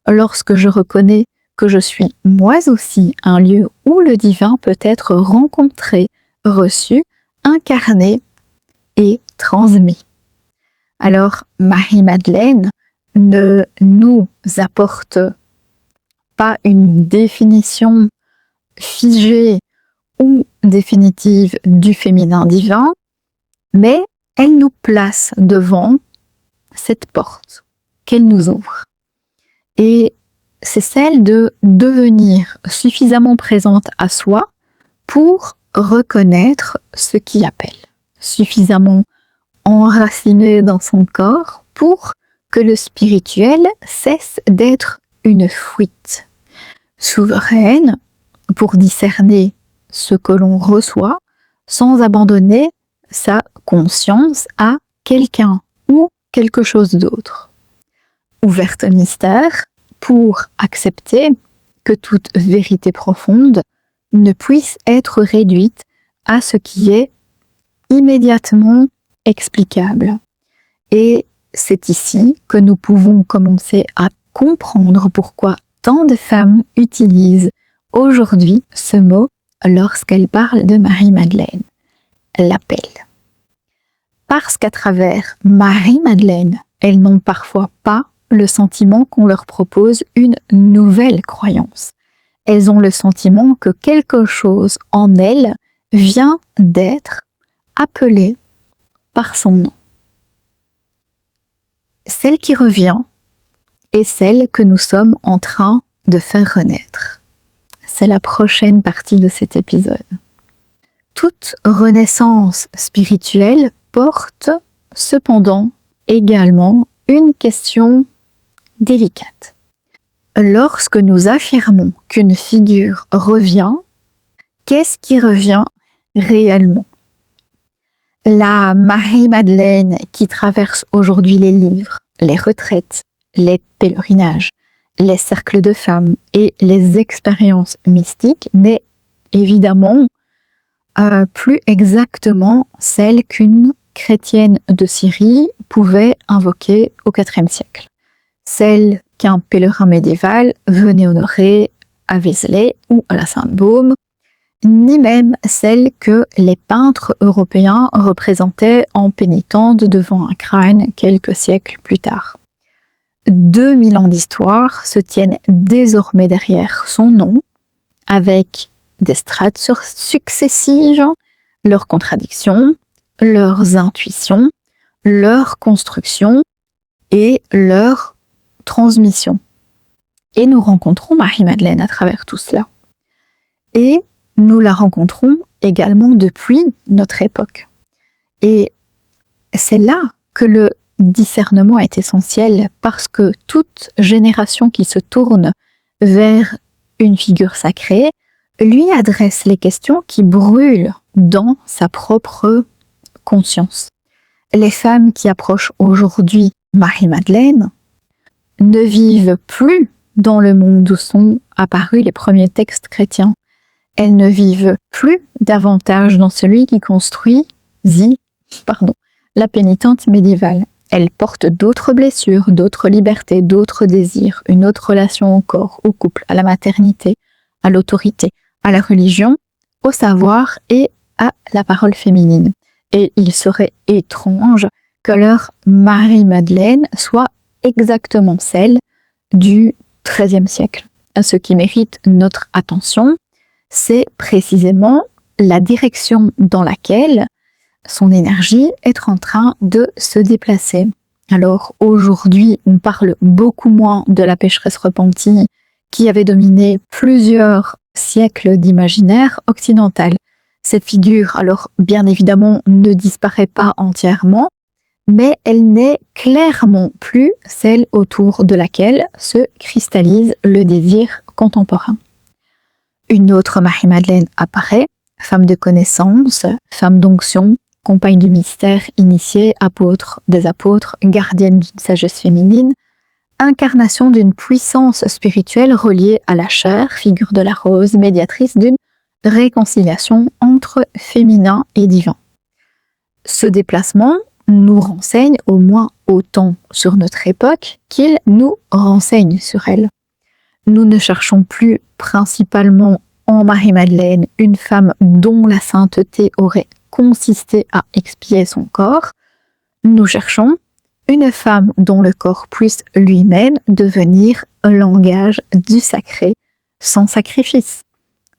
lorsque je reconnais que je suis moi aussi un lieu où le divin peut être rencontré, reçu, incarné et transmis? Alors, Marie-Madeleine ne nous apporte pas une définition figée ou définitive du féminin divin, mais elle nous place devant cette porte qu'elle nous ouvre. Et c'est celle de devenir suffisamment présente à soi pour reconnaître ce qui appelle, suffisamment enracinée dans son corps pour que le spirituel cesse d'être une fuite, souveraine pour discerner ce que l'on reçoit sans abandonner sa conscience à quelqu'un ou quelque chose d'autre. Ouverte au mystère pour accepter que toute vérité profonde ne puisse être réduite à ce qui est immédiatement explicable. Et c'est ici que nous pouvons commencer à comprendre pourquoi tant de femmes utilisent aujourd'hui ce mot lorsqu'elles parlent de Marie-Madeleine, l'appel. Parce qu'à travers Marie-Madeleine, elles n'ont parfois pas le sentiment qu'on leur propose une nouvelle croyance. Elles ont le sentiment que quelque chose en elles vient d'être appelé par son nom. Celle qui revient est celle que nous sommes en train de faire renaître. C'est la prochaine partie de cet épisode. Toute renaissance spirituelle porte cependant également une question délicate. Lorsque nous affirmons qu'une figure revient, qu'est-ce qui revient réellement? La Marie-Madeleine qui traverse aujourd'hui les livres, les retraites, les pèlerinages, les cercles de femmes et les expériences mystiques n'est évidemment plus exactement celle qu'une chrétienne de Syrie pouvait invoquer au IVe siècle. Celle qu'un pèlerin médiéval venait honorer à Vézelay ou à la Sainte-Baume, ni même celle que les peintres européens représentaient en pénitente devant un crâne quelques siècles plus tard. 2000 ans d'histoire se tiennent désormais derrière son nom, avec des strates successives, leurs contradictions, leurs intuitions, leur construction et leur transmission. Et nous rencontrons Marie-Madeleine à travers tout cela. Et nous la rencontrons également depuis notre époque. Et c'est là que le discernement est essentiel, parce que toute génération qui se tourne vers une figure sacrée lui adresse les questions qui brûlent dans sa propre conscience. Les femmes qui approchent aujourd'hui Marie-Madeleine ne vivent plus dans le monde où sont apparus les premiers textes chrétiens. Elles ne vivent plus davantage dans celui qui construit la pénitente médiévale. Elles portent d'autres blessures, d'autres libertés, d'autres désirs, une autre relation au corps, au couple, à la maternité, à l'autorité, à la religion, au savoir et à la parole féminine. Et il serait étrange que leur Marie-Madeleine soit exactement celle du XIIIe siècle. Ce qui mérite notre attention, c'est précisément la direction dans laquelle son énergie est en train de se déplacer. Alors aujourd'hui, on parle beaucoup moins de la pécheresse repentie qui avait dominé plusieurs siècles d'imaginaire occidental. Cette figure, alors bien évidemment, ne disparaît pas entièrement, mais elle n'est clairement plus celle autour de laquelle se cristallise le désir contemporain. Une autre Marie-Madeleine apparaît, femme de connaissance, femme d'onction, compagne du mystère, initiée, apôtre des apôtres, gardienne d'une sagesse féminine, incarnation d'une puissance spirituelle reliée à la chair, figure de la rose, médiatrice d'une réconciliation entre féminin et divin. Ce déplacement nous renseigne au moins autant sur notre époque qu'il nous renseigne sur elle. Nous ne cherchons plus principalement en Marie-Madeleine une femme dont la sainteté aurait consisté à expier son corps. Nous cherchons une femme dont le corps puisse lui-même devenir un langage du sacré sans sacrifice.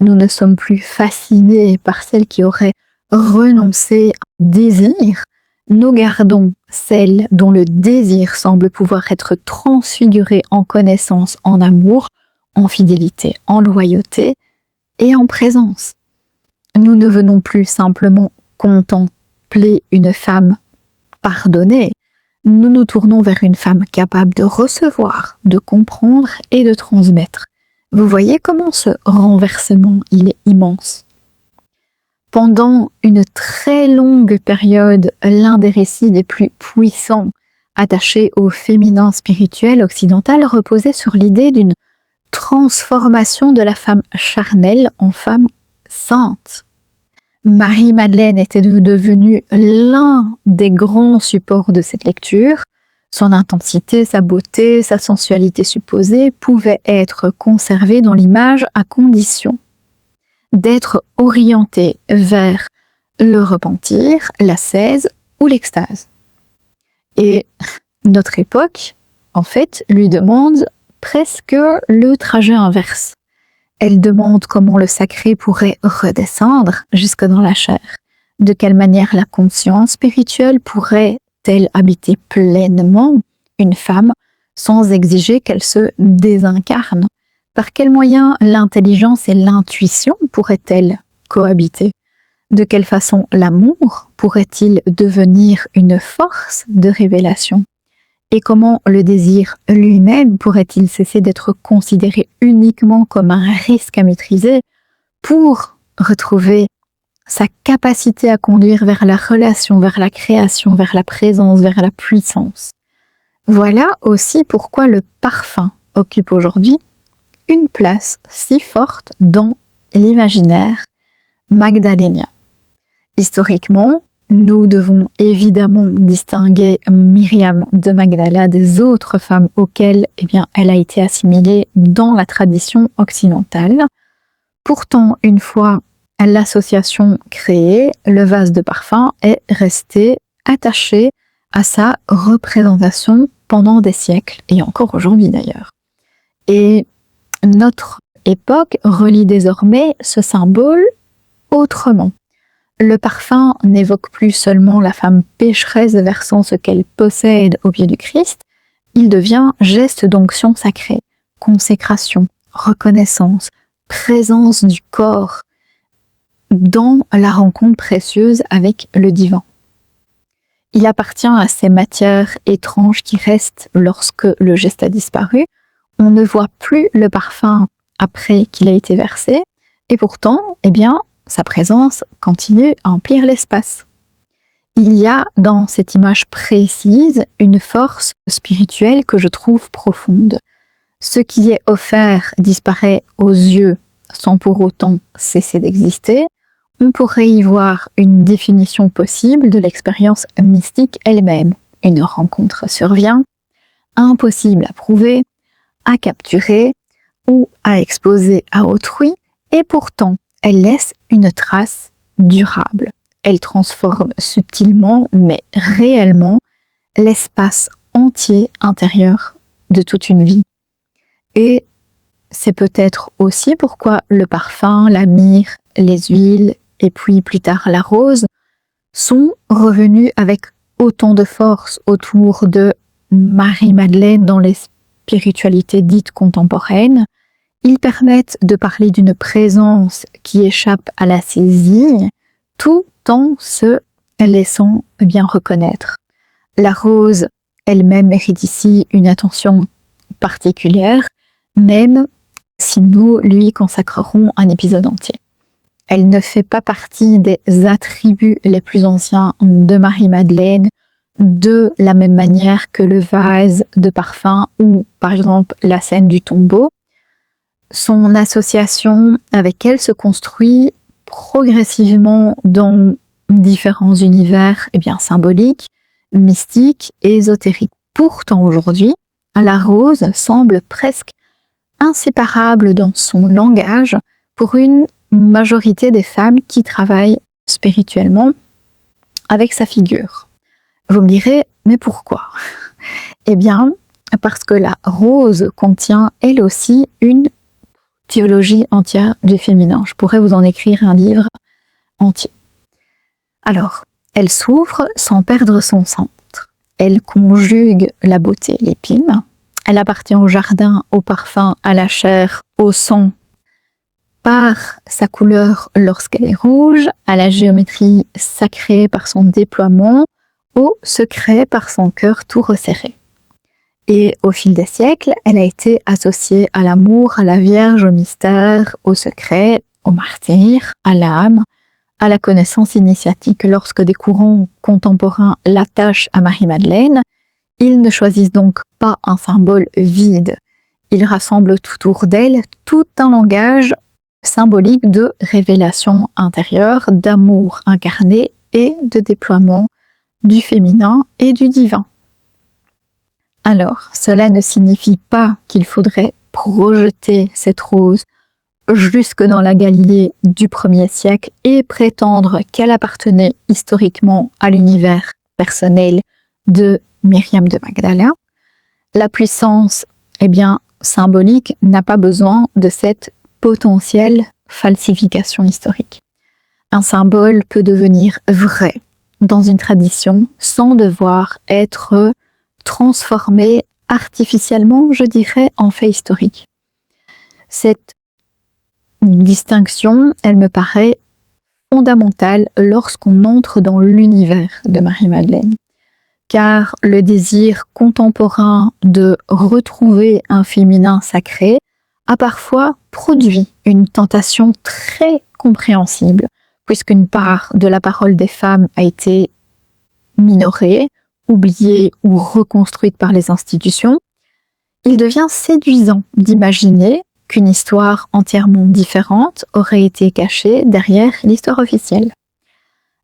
Nous ne sommes plus fascinés par celle qui aurait renoncé à désir. Nous gardons celle dont le désir semble pouvoir être transfiguré en connaissance, en amour, en fidélité, en loyauté et en présence. Nous ne venons plus simplement contempler une femme pardonnée. Nous nous tournons vers une femme capable de recevoir, de comprendre et de transmettre. Vous voyez comment ce renversement, il est immense. Pendant une très longue période, l'un des récits les plus puissants attachés au féminin spirituel occidental reposait sur l'idée d'une transformation de la femme charnelle en femme sainte. Marie-Madeleine était devenue l'un des grands supports de cette lecture. Son intensité, sa beauté, sa sensualité supposée pouvaient être conservées dans l'image à condition d'être orientée vers le repentir, l'ascèse ou l'extase. Et notre époque, en fait, lui demande presque le trajet inverse. Elle demande comment le sacré pourrait redescendre jusque dans la chair. De quelle manière la conscience spirituelle pourrait-elle habiter pleinement une femme sans exiger qu'elle se désincarne? Par quels moyens l'intelligence et l'intuition pourraient-elles cohabiter? De quelle façon l'amour pourrait-il devenir une force de révélation? Et comment le désir lui-même pourrait-il cesser d'être considéré uniquement comme un risque à maîtriser pour retrouver sa capacité à conduire vers la relation, vers la création, vers la présence, vers la puissance? Voilà aussi pourquoi le parfum occupe aujourd'hui une place si forte dans l'imaginaire magdalénien. Historiquement, nous devons évidemment distinguer Myriam de Magdala des autres femmes auxquelles elle a été assimilée dans la tradition occidentale. Pourtant, une fois l'association créée, le vase de parfum est resté attaché à sa représentation pendant des siècles, et encore aujourd'hui d'ailleurs. Et notre époque relie désormais ce symbole autrement. Le parfum n'évoque plus seulement la femme pécheresse versant ce qu'elle possède au pied du Christ, il devient geste d'onction sacrée, consécration, reconnaissance, présence du corps dans la rencontre précieuse avec le divin. Il appartient à ces matières étranges qui restent lorsque le geste a disparu. On ne voit plus le parfum après qu'il a été versé, et pourtant, sa présence continue à emplir l'espace. Il y a dans cette image précise une force spirituelle que je trouve profonde. Ce qui est offert disparaît aux yeux sans pour autant cesser d'exister. On pourrait y voir une définition possible de l'expérience mystique elle-même. Une rencontre survient, impossible à prouver, à capturer ou à exposer à autrui, et pourtant, elle laisse une trace durable. Elle transforme subtilement, mais réellement, l'espace entier intérieur de toute une vie. Et c'est peut-être aussi pourquoi le parfum, la myrrhe, les huiles, et puis plus tard la rose, sont revenus avec autant de force autour de Marie-Madeleine dans les spiritualités dites contemporaines. Ils permettent de parler d'une présence qui échappe à la saisie, tout en se laissant bien reconnaître. La rose elle-même mérite ici une attention particulière, même si nous lui consacrerons un épisode entier. Elle ne fait pas partie des attributs les plus anciens de Marie-Madeleine, de la même manière que le vase de parfum ou par exemple la scène du tombeau. Son association avec elle se construit progressivement dans différents univers symboliques, mystiques et ésotériques. Pourtant aujourd'hui, la rose semble presque inséparable dans son langage pour une majorité des femmes qui travaillent spirituellement avec sa figure. Vous me direz, mais pourquoi ? Parce que la rose contient elle aussi une théologie entière du féminin. Je pourrais vous en écrire un livre entier. Alors, elle s'ouvre sans perdre son centre. Elle conjugue la beauté, l'épine. Elle appartient au jardin, au parfum, à la chair, au sang, par sa couleur lorsqu'elle est rouge, à la géométrie sacrée par son déploiement, au secret par son cœur tout resserré. Et au fil des siècles, elle a été associée à l'amour, à la Vierge, au mystère, au secret, au martyr, à l'âme, à la connaissance initiatique. Lorsque des courants contemporains l'attachent à Marie-Madeleine, ils ne choisissent donc pas un symbole vide. Ils rassemblent tout autour d'elle tout un langage symbolique de révélation intérieure, d'amour incarné et de déploiement du féminin et du divin. Alors, cela ne signifie pas qu'il faudrait projeter cette rose jusque dans la Galilée du 1er siècle et prétendre qu'elle appartenait historiquement à l'univers personnel de Myriam de Magdala. La puissance, symbolique n'a pas besoin de cette potentielle falsification historique. Un symbole peut devenir vrai dans une tradition sans devoir être transformé artificiellement, je dirais, en fait historique. Cette distinction, elle me paraît fondamentale lorsqu'on entre dans l'univers de Marie-Madeleine, car le désir contemporain de retrouver un féminin sacré a parfois produit une tentation très compréhensible, puisqu'une part de la parole des femmes a été minorée, oubliée ou reconstruite par les institutions. Il devient séduisant d'imaginer qu'une histoire entièrement différente aurait été cachée derrière l'histoire officielle.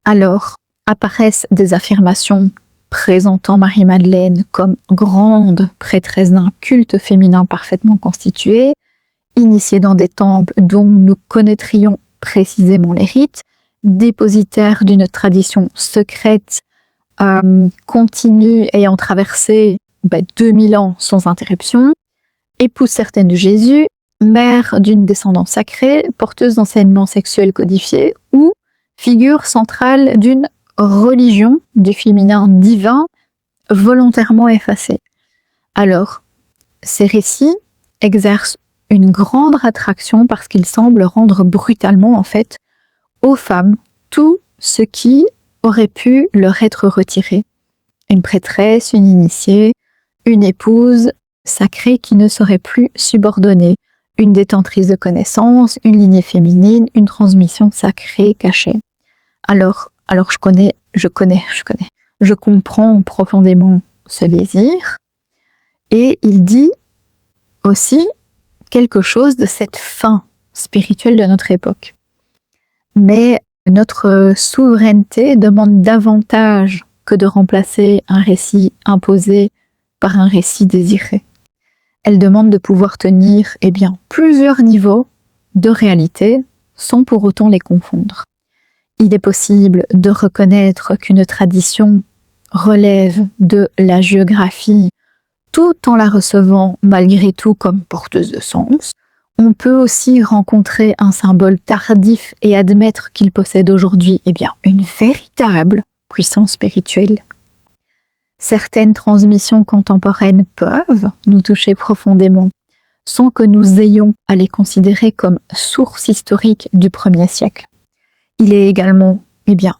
Alors apparaissent des affirmations présentant Marie-Madeleine comme grande prêtresse d'un culte féminin parfaitement constitué, initiée dans des temples dont nous connaîtrions précisément les rites, dépositaire d'une tradition secrète continue ayant traversé 2000 ans sans interruption, épouse certaine de Jésus, mère d'une descendance sacrée, porteuse d'enseignements sexuels codifiés ou figure centrale d'une religion du féminin divin volontairement effacée. Alors, ces récits exercent une grande attraction parce qu'ils semblent rendre brutalement, aux femmes tout ce qui aurait pu leur être retiré. Une prêtresse, une initiée, une épouse sacrée qui ne serait plus subordonnée, une détentrice de connaissances, une lignée féminine, une transmission sacrée cachée. Alors je comprends profondément ce désir, et il dit aussi quelque chose de cette fin spirituelle de notre époque. Mais notre souveraineté demande davantage que de remplacer un récit imposé par un récit désiré. Elle demande de pouvoir tenir plusieurs niveaux de réalité sans pour autant les confondre. Il est possible de reconnaître qu'une tradition relève de la géographie tout en la recevant malgré tout comme porteuse de sens. On peut aussi rencontrer un symbole tardif et admettre qu'il possède aujourd'hui une véritable puissance spirituelle. Certaines transmissions contemporaines peuvent nous toucher profondément sans que nous ayons à les considérer comme source historique du 1er siècle. Il est également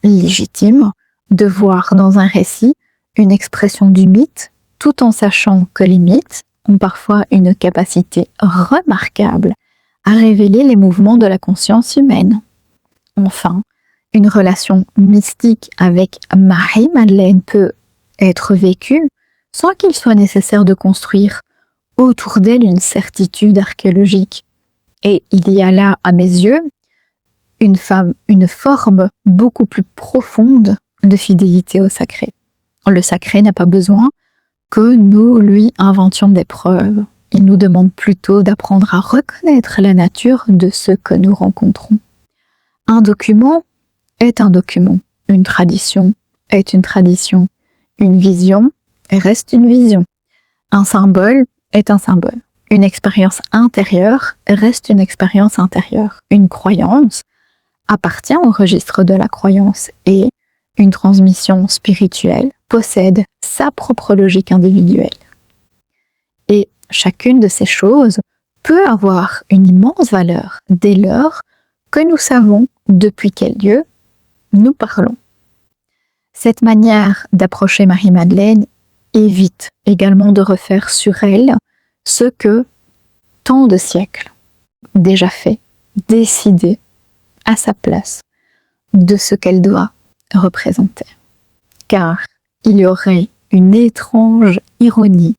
légitime de voir dans un récit une expression du mythe, tout en sachant que les mythes ont parfois une capacité remarquable à révéler les mouvements de la conscience humaine. Enfin, une relation mystique avec Marie-Madeleine peut être vécue sans qu'il soit nécessaire de construire autour d'elle une certitude archéologique. Et il y a là, à mes yeux, une forme beaucoup plus profonde de fidélité au sacré. Le sacré n'a pas besoin que nous lui inventions des preuves. Il nous demande plutôt d'apprendre à reconnaître la nature de ce que nous rencontrons. Un document est un document, une tradition est une tradition, une vision reste une vision, un symbole est un symbole, une expérience intérieure reste une expérience intérieure, une croyance appartient au registre de la croyance et une transmission spirituelle possède sa propre logique individuelle. Et chacune de ces choses peut avoir une immense valeur dès lors que nous savons depuis quel lieu nous parlons. Cette manière d'approcher Marie-Madeleine évite également de refaire sur elle ce que tant de siècles déjà fait, décidé à sa place de ce qu'elle doit représenter. Car il y aurait une étrange ironie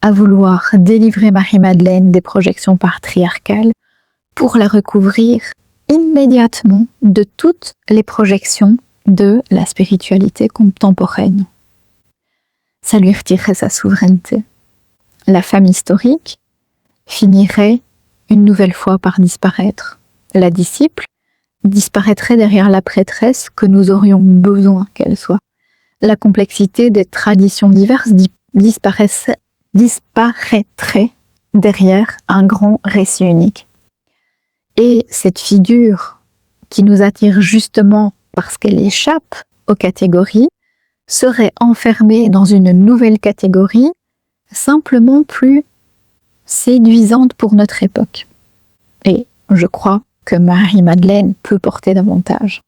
à vouloir délivrer Marie-Madeleine des projections patriarcales pour la recouvrir immédiatement de toutes les projections de la spiritualité contemporaine. Ça lui retirerait sa souveraineté. La femme historique finirait une nouvelle fois par disparaître. La disciple disparaîtrait derrière la prêtresse que nous aurions besoin qu'elle soit. La complexité des traditions diverses disparaîtrait derrière un grand récit unique. Et cette figure qui nous attire justement parce qu'elle échappe aux catégories serait enfermée dans une nouvelle catégorie simplement plus séduisante pour notre époque. Et je crois que Marie-Madeleine peut porter davantage.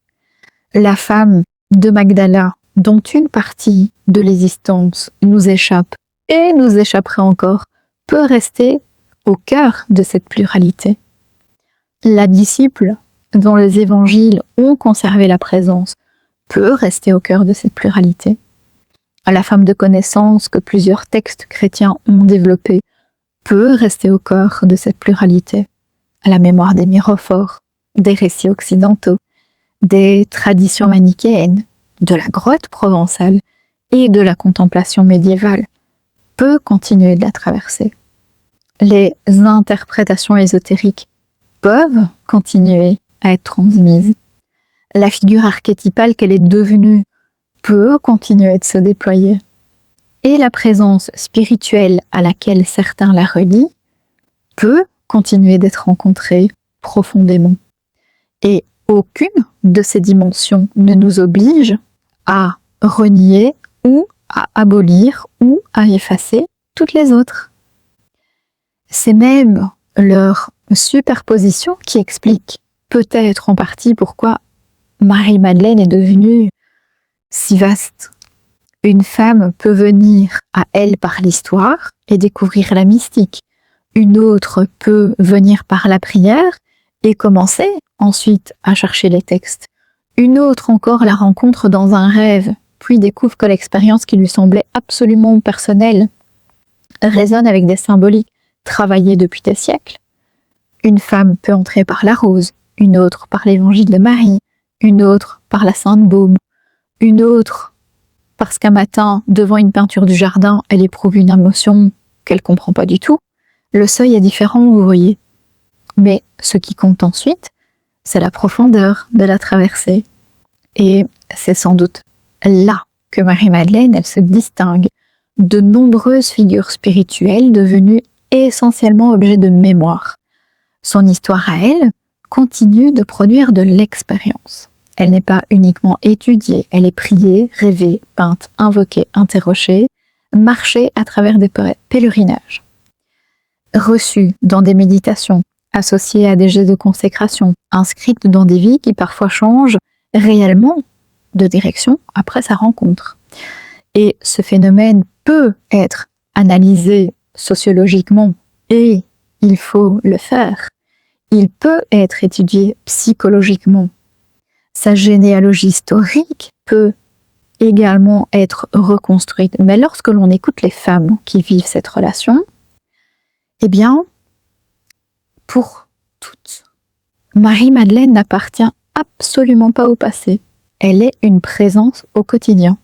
La femme de Magdala, dont une partie de l'existence nous échappe et nous échapperait encore, peut rester au cœur de cette pluralité. La disciple, dont les évangiles ont conservé la présence, peut rester au cœur de cette pluralité. La femme de connaissance que plusieurs textes chrétiens ont développée peut rester au cœur de cette pluralité. À la mémoire des mirophores, des récits occidentaux, des traditions manichéennes, de la grotte provençale et de la contemplation médiévale, peut continuer de la traverser. Les interprétations ésotériques peuvent continuer à être transmises. La figure archétypale qu'elle est devenue peut continuer de se déployer. Et la présence spirituelle à laquelle certains la relient peut continuer d'être rencontrée profondément. Et aucune de ces dimensions ne nous oblige à renier ou à abolir ou à effacer toutes les autres. C'est même leur superposition qui explique peut-être en partie pourquoi Marie-Madeleine est devenue si vaste. Une femme peut venir à elle par l'histoire et découvrir la mystique. Une autre peut venir par la prière et commencer ensuite à chercher les textes. Une autre encore la rencontre dans un rêve, puis découvre que l'expérience qui lui semblait absolument personnelle résonne avec des symboliques travaillées depuis des siècles. Une femme peut entrer par la rose, une autre par l'évangile de Marie, une autre par la Sainte Baume, une autre parce qu'un matin, devant une peinture du jardin, elle éprouve une émotion qu'elle comprend pas du tout. Le seuil est différent, vous voyez. Mais ce qui compte ensuite, c'est la profondeur de la traversée. Et c'est sans doute là que Marie-Madeleine, elle se distingue de nombreuses figures spirituelles devenues essentiellement objets de mémoire. Son histoire à elle continue de produire de l'expérience. Elle n'est pas uniquement étudiée, elle est priée, rêvée, peinte, invoquée, interrogée, marchée à travers des pèlerinages. Reçue dans des méditations, associée à des gestes de consécration, inscrite dans des vies qui parfois changent réellement de direction après sa rencontre. Et ce phénomène peut être analysé sociologiquement, et il faut le faire. Il peut être étudié psychologiquement. Sa généalogie historique peut également être reconstruite. Mais lorsque l'on écoute les femmes qui vivent cette relation, eh bien, pour toutes, Marie-Madeleine n'appartient absolument pas au passé. Elle est une présence au quotidien.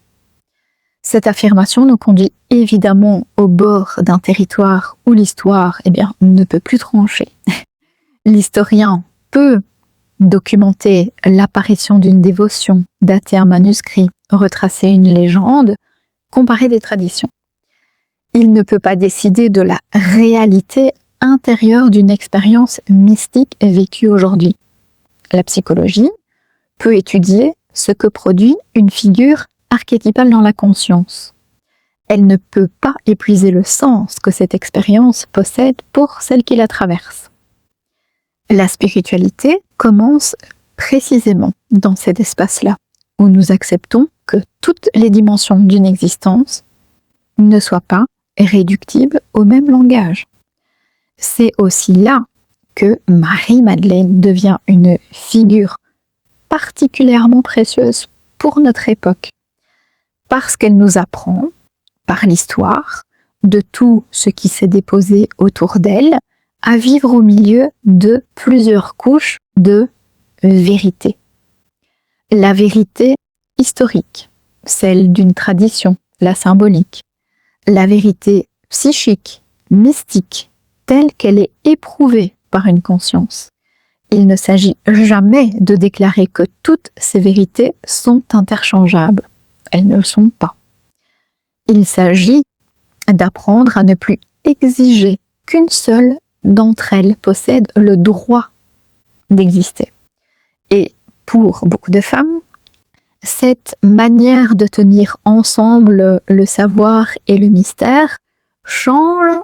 Cette affirmation nous conduit évidemment au bord d'un territoire où l'histoire, ne peut plus trancher. L'historien peut documenter l'apparition d'une dévotion, dater un manuscrit, retracer une légende, comparer des traditions. Il ne peut pas décider de la réalité intérieure d'une expérience mystique vécue aujourd'hui. La psychologie peut étudier ce que produit une figure archétypale dans la conscience. Elle ne peut pas épuiser le sens que cette expérience possède pour celle qui la traverse. La spiritualité commence précisément dans cet espace-là, où nous acceptons que toutes les dimensions d'une existence ne soient pas réductibles au même langage. C'est aussi là que Marie-Madeleine devient une figure particulièrement précieuse pour notre époque, parce qu'elle nous apprend, par l'histoire, de tout ce qui s'est déposé autour d'elle, à vivre au milieu de plusieurs couches de vérité. La vérité historique, celle d'une tradition, la symbolique. La vérité psychique, mystique, telle qu'elle est éprouvée par une conscience. Il ne s'agit jamais de déclarer que toutes ces vérités sont interchangeables. Elles ne le sont pas. Il s'agit d'apprendre à ne plus exiger qu'une seule d'entre elles possède le droit d'exister. Et pour beaucoup de femmes, cette manière de tenir ensemble le savoir et le mystère change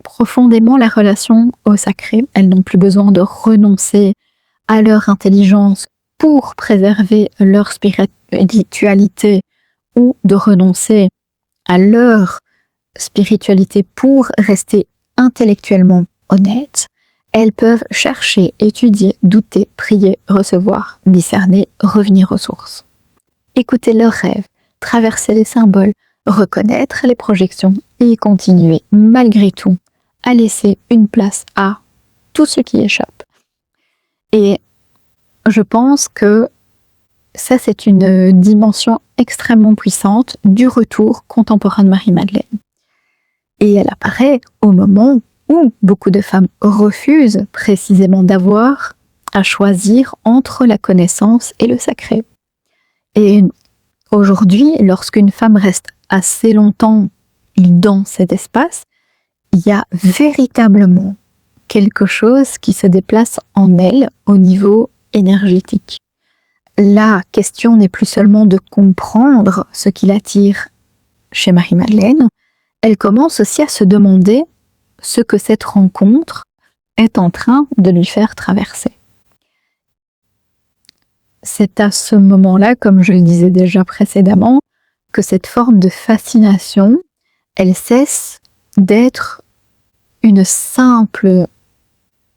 profondément la relation au sacré. Elles n'ont plus besoin de renoncer à leur intelligence pour préserver leur spiritualité ou de renoncer à leur spiritualité pour rester intellectuellement honnêtes. Elles peuvent chercher, étudier, douter, prier, recevoir, discerner, revenir aux sources. Écouter leurs rêves, traverser les symboles, reconnaître les projections et continuer, malgré tout, à laisser une place à tout ce qui échappe. Et je pense que ça, c'est une dimension extrêmement puissante du retour contemporain de Marie-Madeleine. Et elle apparaît au moment où beaucoup de femmes refusent précisément d'avoir à choisir entre la connaissance et le sacré. Et aujourd'hui, lorsqu'une femme reste assez longtemps dans cet espace, il y a véritablement quelque chose qui se déplace en elle au niveau énergétique. La question n'est plus seulement de comprendre ce qui l'attire chez Marie-Madeleine, elle commence aussi à se demander ce que cette rencontre est en train de lui faire traverser. C'est à ce moment-là, comme je le disais déjà précédemment, que cette forme de fascination, elle cesse d'être une simple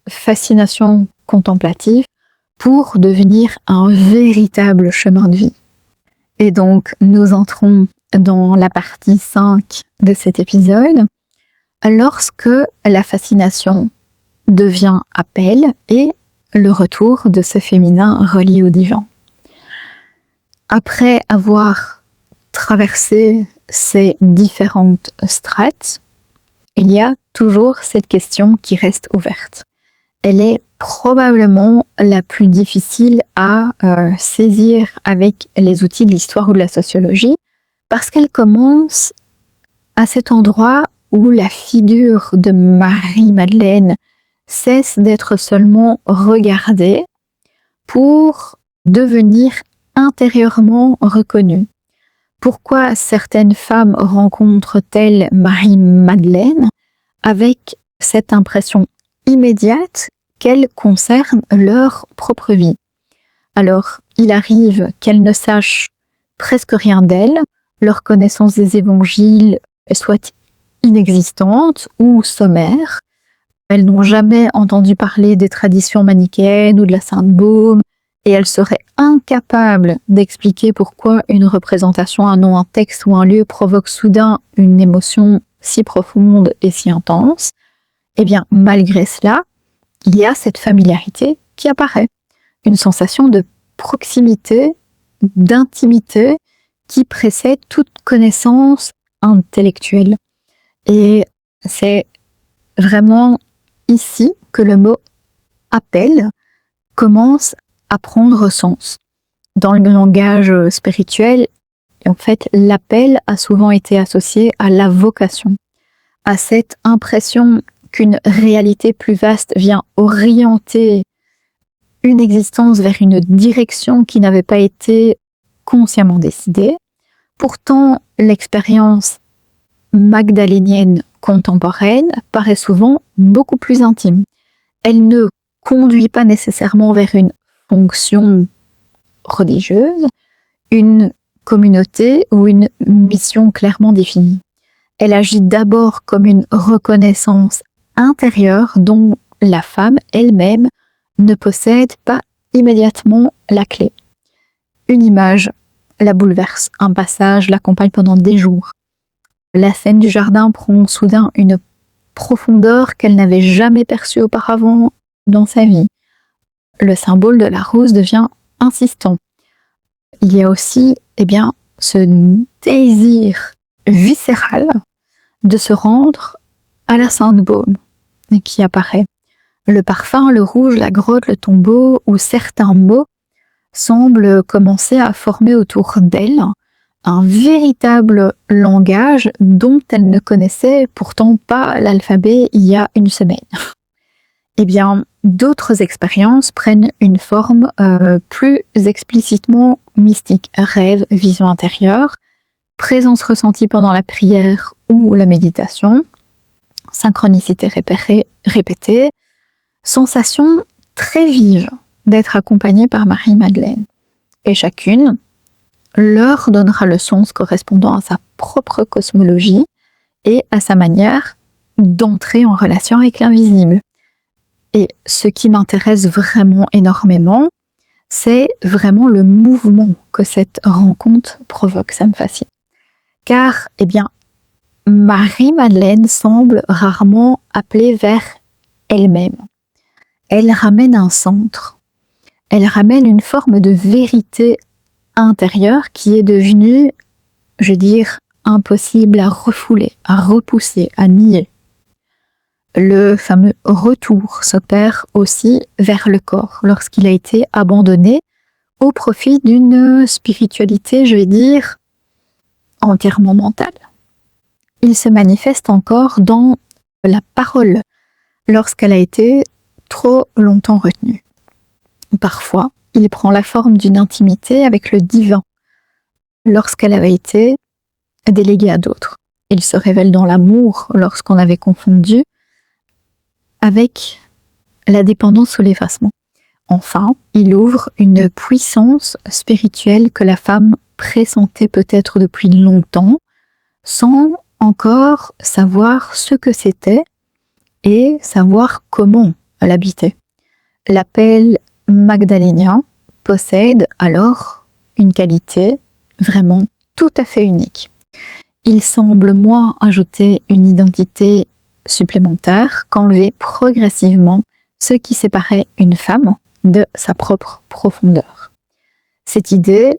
fascination contemplative pour devenir un véritable chemin de vie. Et donc, nous entrons dans la partie 5 de cet épisode, lorsque la fascination devient appel et le retour de ce féminin relié au divin. Après avoir traversé ces différentes strates, il y a toujours cette question qui reste ouverte. Elle est probablement la plus difficile à saisir avec les outils de l'histoire ou de la sociologie, parce qu'elle commence à cet endroit où la figure de Marie-Madeleine cesse d'être seulement regardée pour devenir intérieurement reconnue. Pourquoi certaines femmes rencontrent-elles Marie-Madeleine avec cette impression immédiate qu'elle concerne leur propre vie? Alors, il arrive qu'elles ne sachent presque rien d'elle, leur connaissance des évangiles soit inexistante ou sommaire. Elles n'ont jamais entendu parler des traditions manichéennes ou de la Sainte Baume, et elles seraient incapables d'expliquer pourquoi une représentation, un nom, un texte ou un lieu provoque soudain une émotion si profonde et si intense. Eh bien, malgré cela, il y a cette familiarité qui apparaît, une sensation de proximité, d'intimité qui précède toute connaissance intellectuelle. Et c'est vraiment ici que le mot appel commence à prendre sens. Dans le langage spirituel, en fait, l'appel a souvent été associé à la vocation, à cette impression qu'une réalité plus vaste vient orienter une existence vers une direction qui n'avait pas été consciemment décidée. Pourtant, l'expérience magdalénienne contemporaine paraît souvent beaucoup plus intime. Elle ne conduit pas nécessairement vers une fonction religieuse, une communauté ou une mission clairement définie. Elle agit d'abord comme une reconnaissance intérieure dont la femme elle-même ne possède pas immédiatement la clé. Une image la bouleverse, un passage l'accompagne pendant des jours. La scène du jardin prend soudain une profondeur qu'elle n'avait jamais perçue auparavant dans sa vie. Le symbole de la rose devient insistant. Il y a aussi, ce désir viscéral de se rendre à la Sainte Baume qui apparaît. Le parfum, le rouge, la grotte, le tombeau ou certains mots semblent commencer à former autour d'elle un véritable langage dont elle ne connaissait pourtant pas l'alphabet il y a une semaine. D'autres expériences prennent une forme plus explicitement mystique. Rêve, vision intérieure, présence ressentie pendant la prière ou la méditation, synchronicité répétée, sensation très vive d'être accompagnée par Marie-Madeleine. Et chacune leur donnera le sens correspondant à sa propre cosmologie et à sa manière d'entrer en relation avec l'invisible. Et ce qui m'intéresse vraiment énormément, c'est vraiment le mouvement que cette rencontre provoque. Ça me fascine. Car, Marie-Madeleine semble rarement appelée vers elle-même. Elle ramène un centre. Elle ramène une forme de vérité intérieure qui est devenue, impossible à refouler, à repousser, à nier. Le fameux retour s'opère aussi vers le corps lorsqu'il a été abandonné au profit d'une spiritualité, entièrement mentale. Il se manifeste encore dans la parole lorsqu'elle a été trop longtemps retenue. Parfois, il prend la forme d'une intimité avec le divin lorsqu'elle avait été déléguée à d'autres. Il se révèle dans l'amour lorsqu'on avait confondu avec la dépendance ou l'effacement. Enfin, il ouvre une puissance spirituelle que la femme pressentait peut-être depuis longtemps, sans encore savoir ce que c'était et savoir comment l'habiter. L'appel magdalénien possède alors une qualité vraiment tout à fait unique. Il semble moins ajouter une identité supplémentaire qu'enlever progressivement ce qui séparait une femme de sa propre profondeur. Cette idée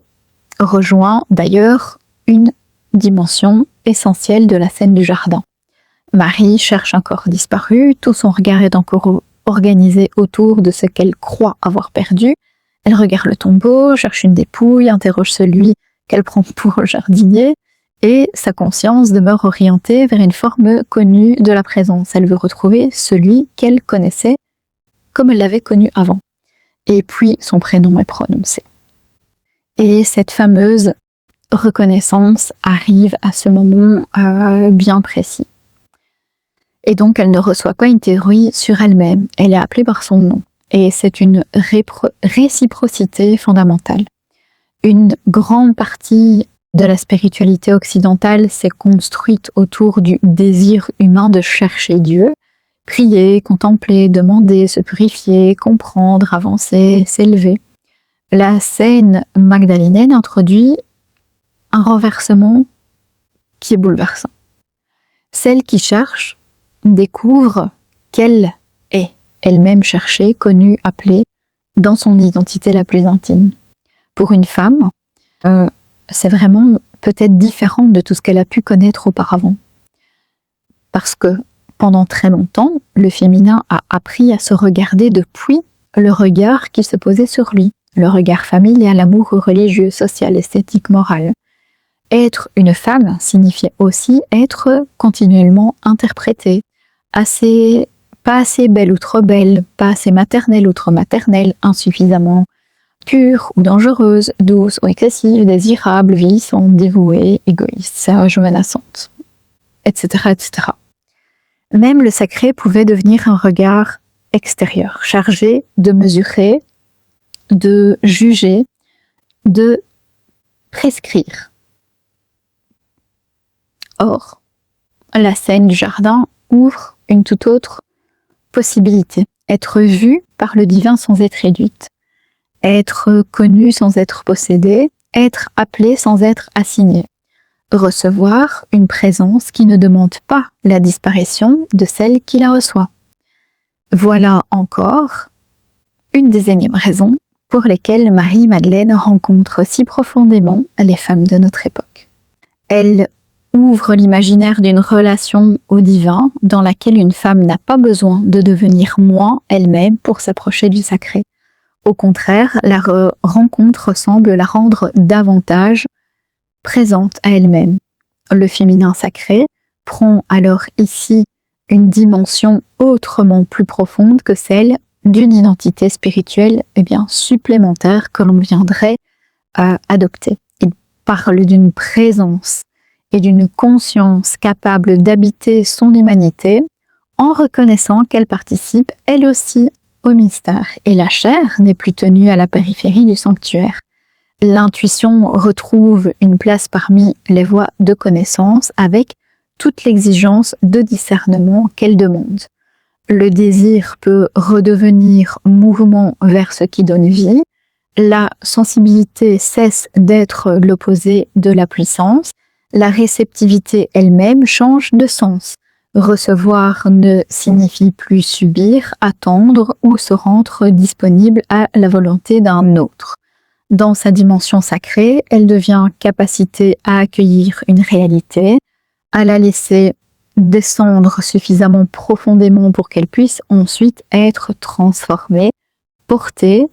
rejoint d'ailleurs une dimension essentielle de la scène du jardin. Marie cherche un corps disparu, tout son regard est encore organisé autour de ce qu'elle croit avoir perdu. Elle regarde le tombeau, cherche une dépouille, interroge celui qu'elle prend pour le jardinier, et sa conscience demeure orientée vers une forme connue de la présence. Elle veut retrouver celui qu'elle connaissait comme elle l'avait connu avant. Et puis son prénom est prononcé. Et cette fameuse reconnaissance arrive à ce moment bien précis. Et donc elle ne reçoit pas une théorie sur elle-même, elle est appelée par son nom. Et c'est une réciprocité fondamentale. Une grande partie de la spiritualité occidentale s'est construite autour du désir humain de chercher Dieu, prier, contempler, demander, se purifier, comprendre, avancer, s'élever. La scène magdalénienne introduit un renversement qui est bouleversant. Celle qui cherche découvre qu'elle est elle-même cherchée, connue, appelée dans son identité la plus intime. Pour une femme, c'est vraiment peut-être différent de tout ce qu'elle a pu connaître auparavant. Parce que pendant très longtemps, le féminin a appris à se regarder depuis le regard qui se posait sur lui, le regard familial, l'amour religieux, social, esthétique, moral. Être une femme signifiait aussi être continuellement interprétée, pas assez belle ou trop belle, pas assez maternelle ou trop maternelle, insuffisamment pure ou dangereuse, douce ou excessive, désirable, vieillissante, dévouée, égoïste, sage ou menaçante, etc., etc. Même le sacré pouvait devenir un regard extérieur, chargé de mesurer, de juger, de prescrire. Or, la scène du jardin ouvre une toute autre possibilité. Être vue par le divin sans être réduite. Être connue sans être possédée. Être appelée sans être assignée. Recevoir une présence qui ne demande pas la disparition de celle qui la reçoit. Voilà encore une des énièmes raisons pour lesquelles Marie-Madeleine rencontre si profondément les femmes de notre époque. Elle ouvre l'imaginaire d'une relation au divin dans laquelle une femme n'a pas besoin de devenir moins elle-même pour s'approcher du sacré. Au contraire, la rencontre semble la rendre davantage présente à elle-même. Le féminin sacré prend alors ici une dimension autrement plus profonde que celle d'une identité spirituelle supplémentaire que l'on viendrait à adopter. Il parle d'une présence et d'une conscience capable d'habiter son humanité en reconnaissant qu'elle participe elle aussi au mystère. Et la chair n'est plus tenue à la périphérie du sanctuaire. L'intuition retrouve une place parmi les voies de connaissance avec toute l'exigence de discernement qu'elle demande. Le désir peut redevenir mouvement vers ce qui donne vie. La sensibilité cesse d'être l'opposé de la puissance. La réceptivité elle-même change de sens. Recevoir ne signifie plus subir, attendre ou se rendre disponible à la volonté d'un autre. Dans sa dimension sacrée, elle devient capacité à accueillir une réalité, à la laisser descendre suffisamment profondément pour qu'elle puisse ensuite être transformée, portée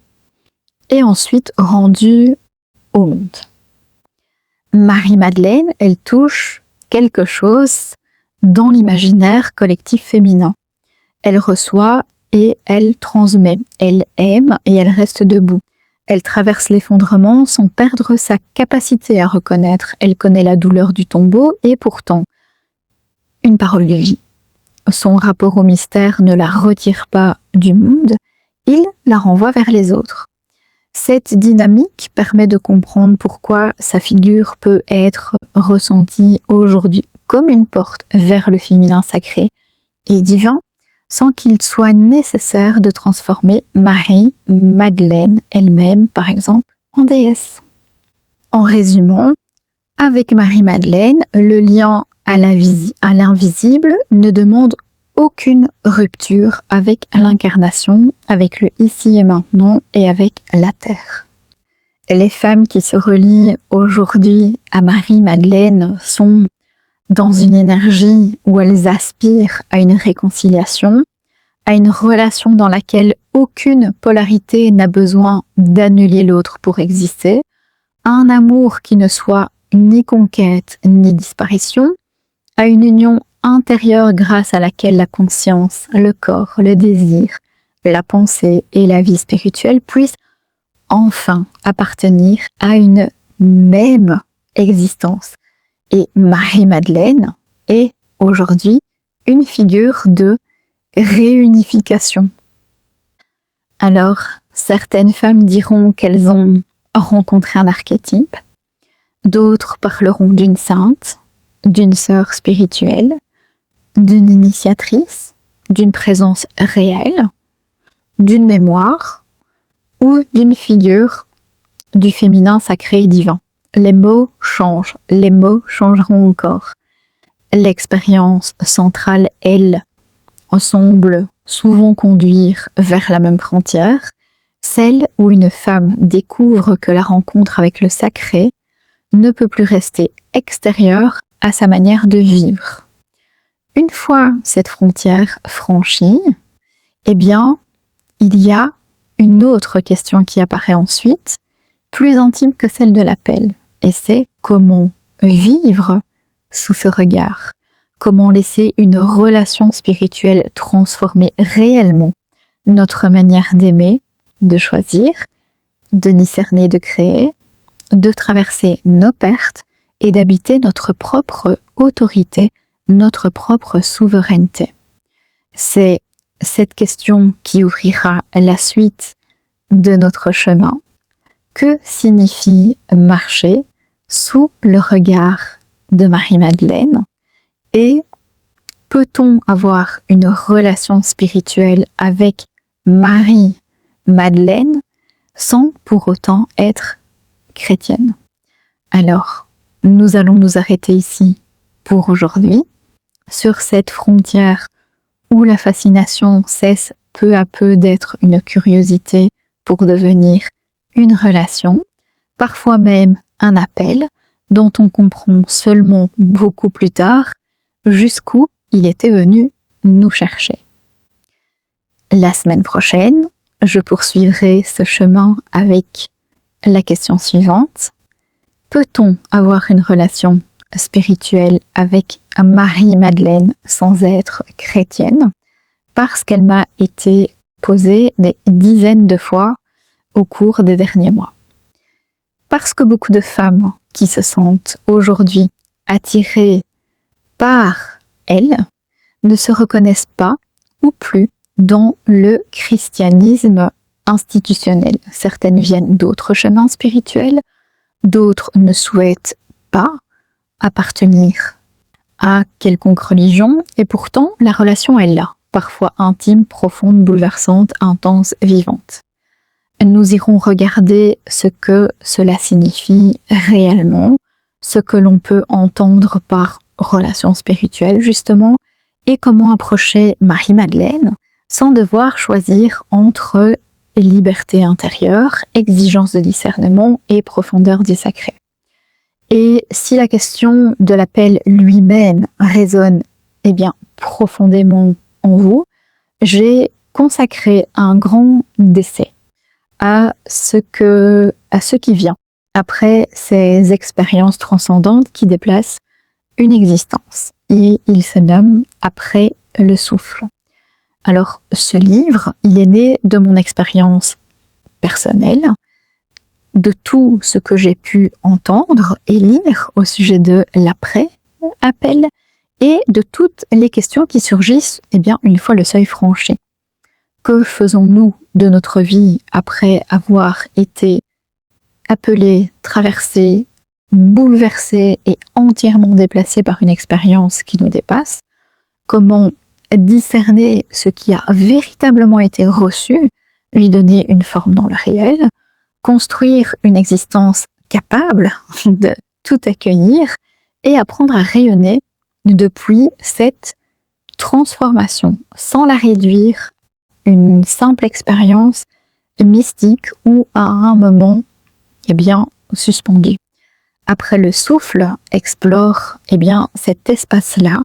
et ensuite rendue au monde. Marie-Madeleine, elle touche quelque chose dans l'imaginaire collectif féminin. Elle reçoit et elle transmet. Elle aime et elle reste debout. Elle traverse l'effondrement sans perdre sa capacité à reconnaître. Elle connaît la douleur du tombeau et pourtant, une parole de vie. Son rapport au mystère ne la retire pas du monde, il la renvoie vers les autres. Cette dynamique permet de comprendre pourquoi sa figure peut être ressentie aujourd'hui comme une porte vers le féminin sacré et divin, sans qu'il soit nécessaire de transformer Marie-Madeleine elle-même, par exemple, en déesse. En résumant, avec Marie-Madeleine, le lien à l'invisible ne demande aucune rupture avec l'incarnation, avec le ici et maintenant et avec la terre. Les femmes qui se relient aujourd'hui à Marie-Madeleine sont dans une énergie où elles aspirent à une réconciliation, à une relation dans laquelle aucune polarité n'a besoin d'annuler l'autre pour exister, à un amour qui ne soit ni conquête ni disparition, à une union intérieure grâce à laquelle la conscience, le corps, le désir, la pensée et la vie spirituelle puissent enfin appartenir à une même existence. Et Marie-Madeleine est aujourd'hui une figure de réunification. Alors, certaines femmes diront qu'elles ont rencontré un archétype, D'autres parleront d'une sainte, d'une sœur spirituelle, d'une initiatrice, d'une présence réelle, d'une mémoire ou d'une figure du féminin sacré et divin. Les mots changent, les mots changeront encore. L'expérience centrale, elle, semble souvent conduire vers la même frontière, celle où une femme découvre que la rencontre avec le sacré ne peut plus rester extérieure à sa manière de vivre. Une fois cette frontière franchie, eh bien, il y a une autre question qui apparaît ensuite, plus intime que celle de l'appel, et c'est comment vivre sous ce regard, comment laisser une relation spirituelle transformer réellement notre manière d'aimer, de choisir, de discerner, de créer, de traverser nos pertes et d'habiter notre propre autorité, notre propre souveraineté. C'est cette question qui ouvrira la suite de notre chemin. Que signifie marcher sous le regard de Marie-Madeleine? Et peut-on avoir une relation spirituelle avec Marie-Madeleine sans pour autant être chrétienne? Alors, nous allons nous arrêter ici pour aujourd'hui, sur cette frontière où la fascination cesse peu à peu d'être une curiosité pour devenir une relation, parfois même un appel, dont on comprend seulement beaucoup plus tard jusqu'où il était venu nous chercher. La semaine prochaine, je poursuivrai ce chemin avec la question suivante. Peut-on avoir une relation spirituelle avec Marie-Madeleine sans être chrétienne? Parce qu'elle m'a été posée des dizaines de fois au cours des derniers mois. Parce que beaucoup de femmes qui se sentent aujourd'hui attirées par elle ne se reconnaissent pas ou plus dans le christianisme institutionnel. Certaines viennent d'autres chemins spirituels, d'autres ne souhaitent pas appartenir à quelconque religion, et pourtant la relation est là, parfois intime, profonde, bouleversante, intense, vivante. Nous irons regarder ce que cela signifie réellement, ce que l'on peut entendre par relation spirituelle justement, et comment approcher Marie-Madeleine sans devoir choisir entre liberté intérieure, exigence de discernement et profondeur du sacré. Et si la question de l'appel lui-même résonne profondément en vous, j'ai consacré un grand essai à ce qui vient après ces expériences transcendantes qui déplacent une existence. Et il se nomme Après le souffle. Alors, ce livre, il est né de mon expérience personnelle, de tout ce que j'ai pu entendre et lire au sujet de l'après-appel et de toutes les questions qui surgissent une fois le seuil franchi. Que faisons-nous de notre vie après avoir été appelés, traversés, bouleversés et entièrement déplacés par une expérience qui nous dépasse? Comment discerner ce qui a véritablement été reçu, lui donner une forme dans le réel, construire une existence capable de tout accueillir et apprendre à rayonner depuis cette transformation, sans la réduire à une simple expérience mystique ou à un moment suspendu. Après le souffle explore cet espace-là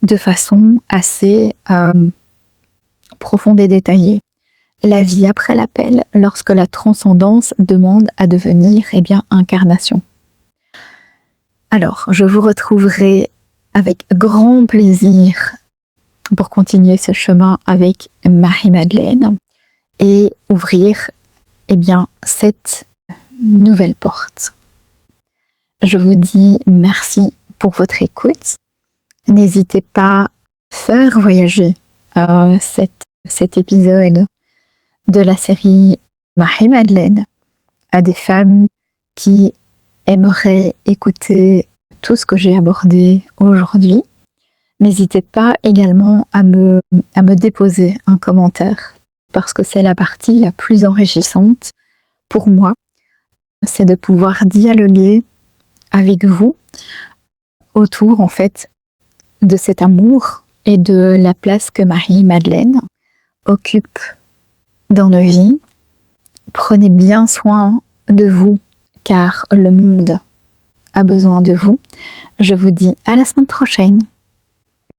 de façon assez profonde et détaillée. La vie après l'appel, lorsque la transcendance demande à devenir incarnation. Alors, je vous retrouverai avec grand plaisir pour continuer ce chemin avec Marie-Madeleine et ouvrir cette nouvelle porte. Je vous dis merci pour votre écoute. N'hésitez pas à faire voyager cet épisode de la série Marie-Madeleine à des femmes qui aimerait écouter tout ce que j'ai abordé aujourd'hui, n'hésitez pas également à me déposer un commentaire, parce que c'est la partie la plus enrichissante pour moi, c'est de pouvoir dialoguer avec vous autour, en fait, de cet amour et de la place que Marie-Madeleine occupe dans nos vies. Prenez bien soin de vous, car le monde a besoin de vous. Je vous dis à la semaine prochaine.